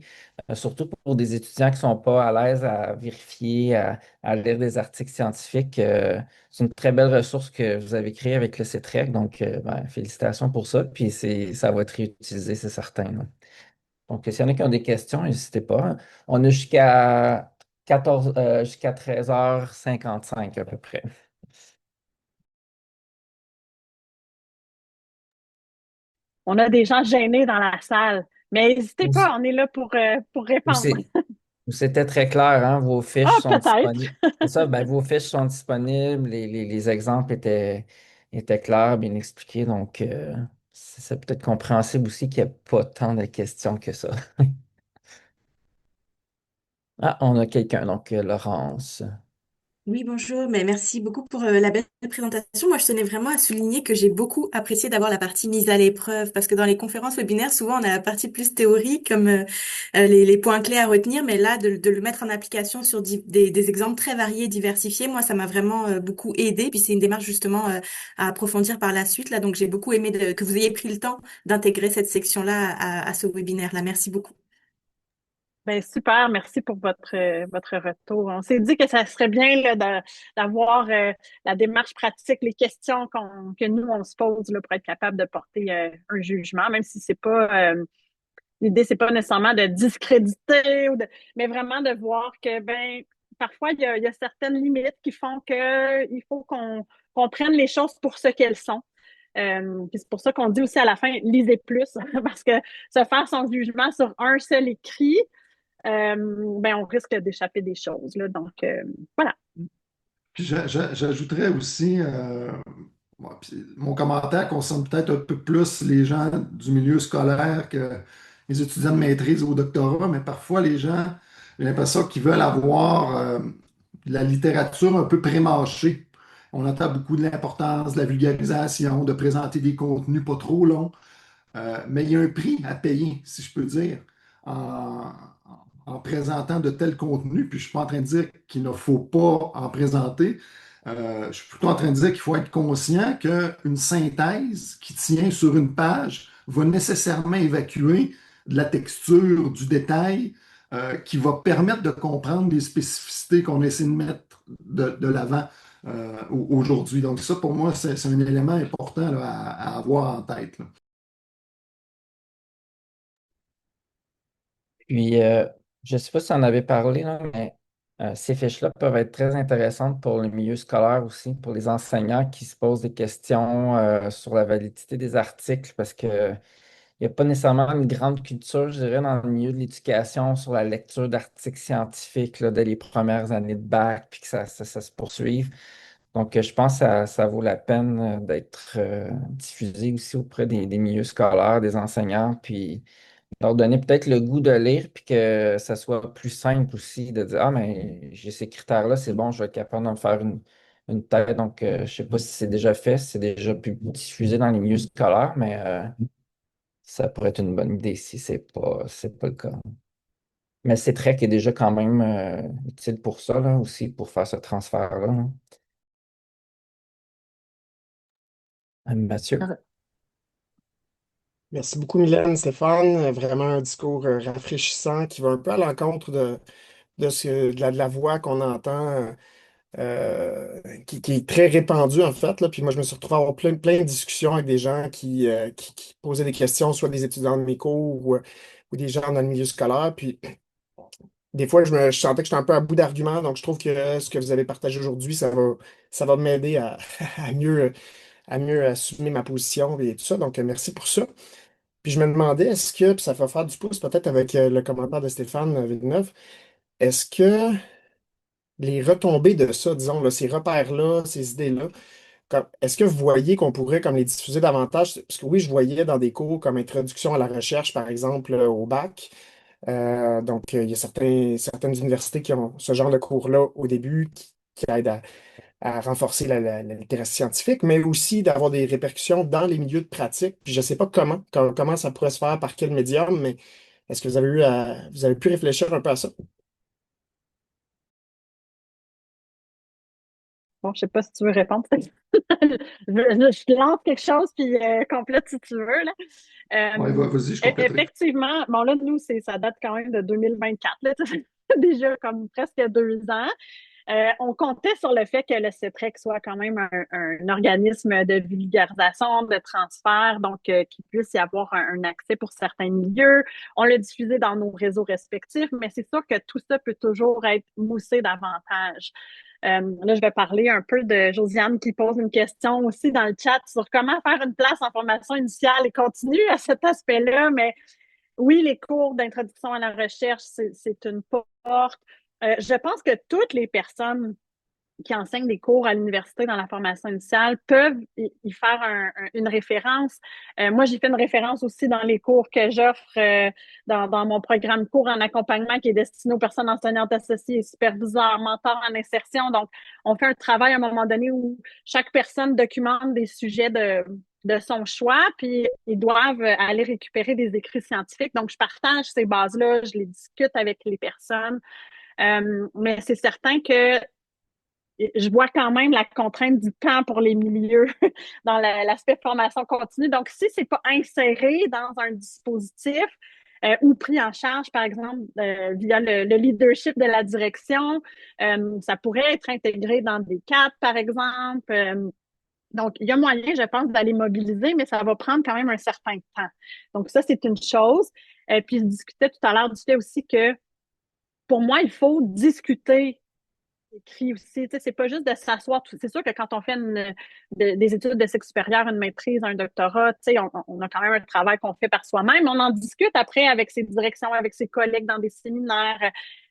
surtout pour des étudiants qui ne sont pas à l'aise à vérifier, à lire des articles scientifiques. C'est une très belle ressource que vous avez créée avec le CETREC, donc ben, félicitations pour ça, puis ça va être réutilisé, c'est certain, là. Donc, s'il y en a qui ont des questions, n'hésitez pas. On a jusqu'à 13h55 à peu près. On a des gens gênés dans la salle, mais n'hésitez Ou, pas, on est là pour ou répondre. c'est- ou c'était très clair, hein, vos fiches Ah, sont peut-être. disponibles. C'est ça, ben, vos fiches sont disponibles, les exemples étaient clairs, bien expliqués, donc c'est peut-être compréhensible aussi qu'il n'y a pas tant de questions que ça. Ah, on a quelqu'un, donc Laurence. Oui, bonjour, mais merci beaucoup pour la belle présentation. Moi, je tenais vraiment à souligner que j'ai beaucoup apprécié d'avoir la partie mise à l'épreuve, parce que dans les conférences webinaires, souvent, on a la partie plus théorique, comme les points clés à retenir, mais là, de le mettre en application sur des exemples très variés, diversifiés, moi, ça m'a vraiment beaucoup aidé. Puis c'est une démarche justement à approfondir par la suite, là. Donc, j'ai beaucoup aimé que vous ayez pris le temps d'intégrer cette section-là à ce webinaire-là. Merci beaucoup. Ben, super, merci pour votre retour. On s'est dit que ça serait bien là, d'avoir la démarche pratique, les questions que nous, on se pose là, pour être capable de porter un jugement, même si c'est pas l'idée, c'est pas nécessairement de discréditer, mais vraiment de voir que ben parfois, il y a certaines limites qui font que il faut qu'on prenne les choses pour ce qu'elles sont. Puis c'est pour ça qu'on dit aussi à la fin, lisez plus, parce que se faire son jugement sur un seul écrit, ben, on risque d'échapper des choses. Là. Donc, voilà. Puis j'ajouterais aussi, bon, puis mon commentaire concerne peut-être un peu plus les gens du milieu scolaire que les étudiants de maîtrise ou doctorat, mais parfois les gens, j'ai l'impression qu'ils veulent avoir de la littérature un peu prémâchée. On entend beaucoup de l'importance de la vulgarisation, de présenter des contenus pas trop longs. Mais il y a un prix à payer, si je peux dire, en, en présentant de tels contenus. Puis je ne suis pas en train de dire qu'il ne faut pas en présenter. Je suis plutôt en train de dire qu'il faut être conscient qu'une synthèse qui tient sur une page va nécessairement évacuer de la texture, du détail, qui va permettre de comprendre les spécificités qu'on essaie de mettre de l'avant aujourd'hui. Donc ça, pour moi, c'est un élément important là, à avoir en tête, là. Puis, je ne sais pas si on avait parlé, là, mais ces fiches-là peuvent être très intéressantes pour le milieu scolaire aussi, pour les enseignants qui se posent des questions sur la validité des articles, parce que il n'y a pas nécessairement une grande culture, je dirais, dans le milieu de l'éducation sur la lecture d'articles scientifiques là, dès les premières années de bac, puis que ça se poursuive. Donc, je pense que ça vaut la peine d'être diffusé aussi auprès des milieux scolaires, des enseignants, puis leur donner peut-être le goût de lire, puis que ça soit plus simple aussi de dire, ah, mais j'ai ces critères-là, c'est bon, je vais être capable de me faire une tête. Donc, je ne sais pas si c'est déjà fait, si c'est déjà pu diffusé dans les milieux scolaires, mais ça pourrait être une bonne idée si c'est pas le cas. Mais c'est très qui est déjà quand même utile pour ça, là, aussi, pour faire ce transfert-là, là. Mathieu. Merci beaucoup, Mylène, Stéphane. Vraiment un discours rafraîchissant qui va un peu à l'encontre de la voix qu'on entend, qui est très répandue, en fait, là. Puis moi, je me suis retrouvé à avoir plein de discussions avec des gens qui posaient des questions, soit des étudiants de mes cours ou des gens dans le milieu scolaire. Puis des fois, je sentais que j'étais un peu à bout d'arguments. Donc, je trouve que ce que vous avez partagé aujourd'hui, ça va m'aider à, à mieux à mieux assumer ma position et tout ça. Donc, merci pour ça. Puis je me demandais, est-ce que, puis ça va faire du pouce peut-être avec le commentaire de Stéphane Villeneuve, est-ce que les retombées de ça, disons, là, ces repères-là, ces idées-là, est-ce que vous voyez qu'on pourrait comme les diffuser davantage? Parce que oui, je voyais dans des cours comme Introduction à la recherche, par exemple, au bac. Donc, il y a certaines universités qui ont ce genre de cours-là au début qui aident à renforcer la littératie scientifique, mais aussi d'avoir des répercussions dans les milieux de pratique. Puis je ne sais pas comment ça pourrait se faire, par quel médium, mais est-ce que vous avez pu réfléchir un peu à ça? Bon, je sais pas si tu veux répondre. Je te lance quelque chose, puis complète si tu veux, là. Ouais, vas-y, je compléterai. Effectivement, bon là, nous, ça date quand même de 2024, là, déjà comme presque 2 ans. On comptait sur le fait que le CETREC soit quand même un organisme de vulgarisation, de transfert, donc qu'il puisse y avoir un accès pour certains milieux. On l'a diffusé dans nos réseaux respectifs, mais c'est sûr que tout ça peut toujours être moussé davantage. Là, je vais parler un peu de Josiane qui pose une question aussi dans le chat sur comment faire une place en formation initiale et continue à cet aspect-là, mais oui, les cours d'introduction à la recherche, c'est une porte. Je pense que toutes les personnes qui enseignent des cours à l'université dans la formation initiale peuvent y faire une référence. Moi, j'ai fait une référence aussi dans les cours que j'offre dans mon programme cours en accompagnement qui est destiné aux personnes enseignantes associées, superviseurs, mentors en insertion. Donc, on fait un travail à un moment donné où chaque personne documente des sujets de son choix, puis ils doivent aller récupérer des écrits scientifiques. Donc, je partage ces bases-là, je les discute avec les personnes. Mais c'est certain que je vois quand même la contrainte du temps pour les milieux dans l'aspect formation continue. Donc, si c'est pas inséré dans un dispositif ou pris en charge, par exemple, via le leadership de la direction, ça pourrait être intégré dans des cadres, par exemple. Donc, il y a moyen, je pense, d'aller mobiliser, mais ça va prendre quand même un certain temps. Donc, ça, c'est une chose. Puis, je discutais tout à l'heure du fait aussi que pour moi, il faut discuter écrit aussi. Tu sais, c'est pas juste de s'asseoir. C'est sûr que quand on fait des études de cycle supérieur, une maîtrise, un doctorat, tu sais, on a quand même un travail qu'on fait par soi-même. On en discute après avec ses directions, avec ses collègues dans des séminaires.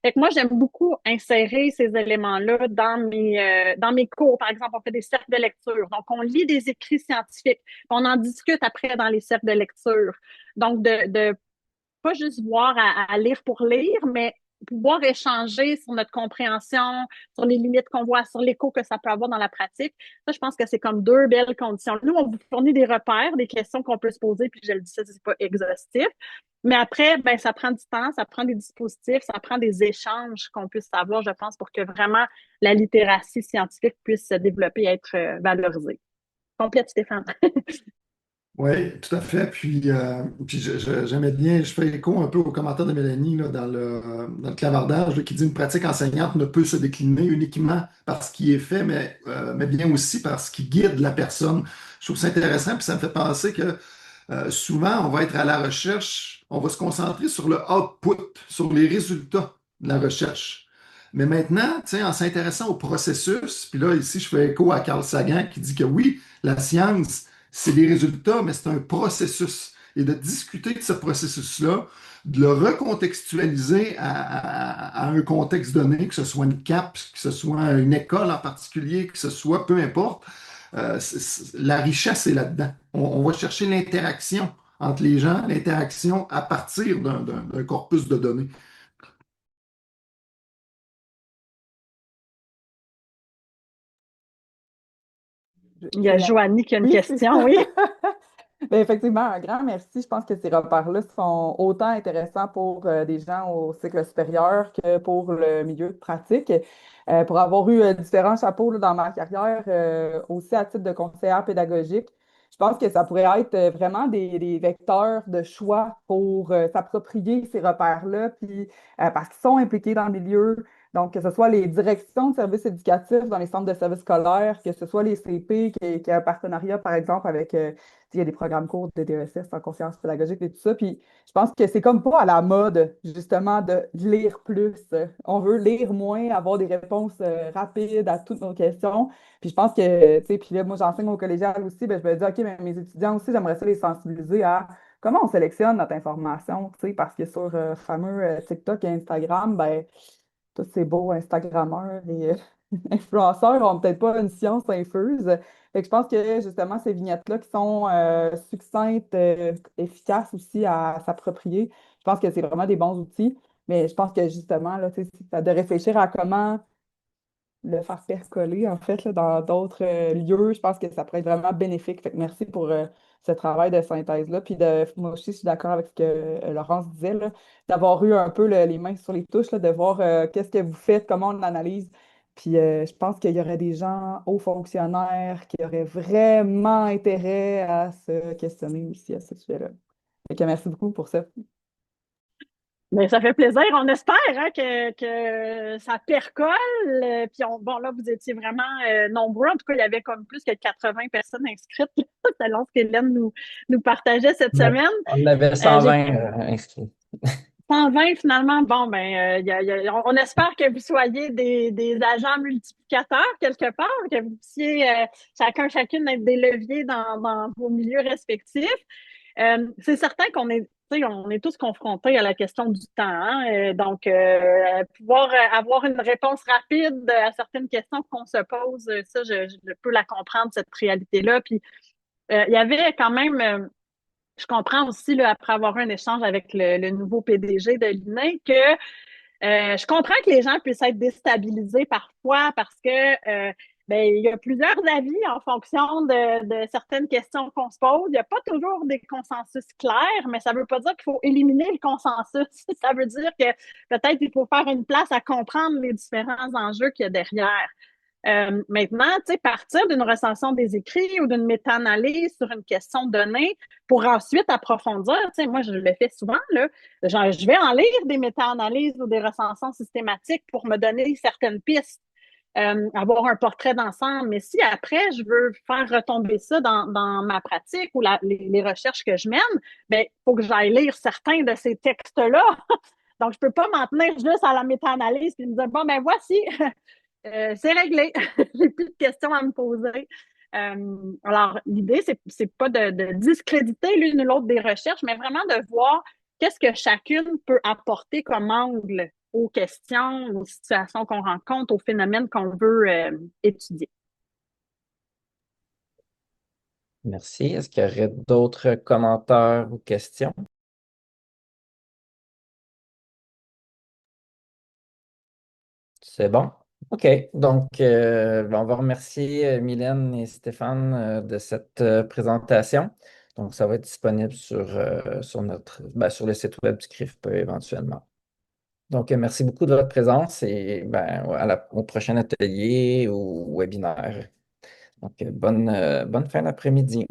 Fait que moi, j'aime beaucoup insérer ces éléments-là dans mes cours. Par exemple, on fait des cercles de lecture. Donc, on lit des écrits scientifiques. On en discute après dans les cercles de lecture. Donc, de pas juste voir à lire pour lire, mais pouvoir échanger sur notre compréhension, sur les limites qu'on voit, sur l'écho que ça peut avoir dans la pratique. Ça, je pense que c'est comme deux belles conditions. Nous, on vous fournit des repères, des questions qu'on peut se poser, puis je le dis, ça, c'est pas exhaustif. Mais après, ben, ça prend du temps, ça prend des dispositifs, ça prend des échanges qu'on puisse avoir, je pense, pour que vraiment la littératie scientifique puisse se développer et être valorisée. Complète, Stéphane. Oui, tout à fait. Puis j'aimais bien, je fais écho un peu au commentaire de Mélanie là, dans le clavardage là, qui dit une pratique enseignante ne peut se décliner uniquement par ce qui est fait, mais bien aussi par ce qui guide la personne. Je trouve ça intéressant, puis ça me fait penser que souvent, on va être à la recherche, on va se concentrer sur le output, sur les résultats de la recherche. Mais maintenant, tu sais, en s'intéressant au processus, puis là, ici, je fais écho à Carl Sagan qui dit que oui, la science, c'est des résultats, mais c'est un processus. Et de discuter de ce processus-là, de le recontextualiser à un contexte donné, que ce soit une CAP, que ce soit une école en particulier, que ce soit peu importe, la richesse est là-dedans. On va chercher l'interaction entre les gens, l'interaction à partir d'un corpus de données. Il y a Joanie qui a une question, oui. Bien, effectivement, un grand merci. Je pense que ces repères-là sont autant intéressants pour des gens au cycle supérieur que pour le milieu de pratique. Pour avoir eu différents chapeaux là, dans ma carrière, aussi à titre de conseillère pédagogique, je pense que ça pourrait être vraiment des vecteurs de choix pour s'approprier ces repères-là, puis parce qu'ils sont impliqués dans le milieu, Donc, que ce soit les directions de services éducatifs dans les centres de services scolaires, que ce soit les CP qui a un partenariat, par exemple, avec, il y a des programmes courts de DESS en conscience pédagogique et tout ça. Puis, je pense que c'est comme pas à la mode, justement, de lire plus. On veut lire moins, avoir des réponses rapides à toutes nos questions. Puis, je pense que, tu sais, puis là, moi, j'enseigne au collégial aussi, ben, je me dis, OK, mais mes étudiants aussi, j'aimerais ça les sensibiliser à comment on sélectionne notre information, tu sais, parce que sur fameux TikTok et Instagram, ben, tous ces beaux Instagrammeurs et influenceurs n'ont peut-être pas une science infuse. Fait que je pense que justement, ces vignettes-là qui sont succinctes, efficaces aussi à s'approprier, je pense que c'est vraiment des bons outils. Mais je pense que justement, là, tu sais, c'est de réfléchir à comment le faire percoler, en fait, là, dans d'autres lieux. Je pense que ça pourrait être vraiment bénéfique. Fait que merci pour ce travail de synthèse-là. Puis moi aussi, je suis d'accord avec ce que Laurence disait, là, d'avoir eu un peu les mains sur les touches, là, de voir qu'est-ce que vous faites, comment on l'analyse. Puis je pense qu'il y aurait des gens, hauts fonctionnaires, qui auraient vraiment intérêt à se questionner aussi à ce sujet-là. Fait que merci beaucoup pour ça. Mais ça fait plaisir. On espère hein, que ça percole. Puis bon, là, vous étiez vraiment nombreux. En tout cas, il y avait comme plus que 80 personnes inscrites selon ce qu'Hélène nous partageait cette semaine. On avait J'ai 120 inscrits. 120 finalement. Bon, ben, on espère que vous soyez des agents multiplicateurs quelque part, que vous puissiez chacune être des leviers dans vos milieux respectifs. C'est certain on est tous confrontés à la question du temps. Hein? Donc, pouvoir avoir une réponse rapide à certaines questions qu'on se pose, ça, je peux la comprendre, cette réalité-là. Puis, il y avait quand même, je comprends aussi, là, après avoir eu un échange avec le nouveau PDG de l'INE, que je comprends que les gens puissent être déstabilisés parfois parce que ben, il y a plusieurs avis en fonction de certaines questions qu'on se pose. Il n'y a pas toujours des consensus clairs, mais ça ne veut pas dire qu'il faut éliminer le consensus. Ça veut dire que peut-être il faut faire une place à comprendre les différents enjeux qu'il y a derrière. Maintenant, tu sais, partir d'une recension des écrits ou d'une méta-analyse sur une question donnée pour ensuite approfondir, tu sais, moi, je le fais souvent, là. Genre, je vais en lire des méta-analyses ou des recensions systématiques pour me donner certaines pistes, avoir un portrait d'ensemble. Mais si après, je veux faire retomber ça dans ma pratique ou les recherches que je mène, ben, il faut que j'aille lire certains de ces textes-là. Donc, je peux pas m'en tenir juste à la méta-analyse et me dire, bon, ben voici, c'est réglé. J'ai plus de questions à me poser. Alors, l'idée, c'est pas de discréditer l'une ou l'autre des recherches, mais vraiment de voir qu'est-ce que chacune peut apporter comme angle aux questions, aux situations qu'on rencontre, aux phénomènes qu'on veut étudier. Merci. Est-ce qu'il y aurait d'autres commentaires ou questions? C'est bon. OK. Donc, on va remercier Mylène et Stéphane de cette présentation. Donc, ça va être disponible sur le site web du CRIFP éventuellement. Donc, merci beaucoup de votre présence et au prochain atelier ou webinaire. Donc, bonne fin d'après-midi.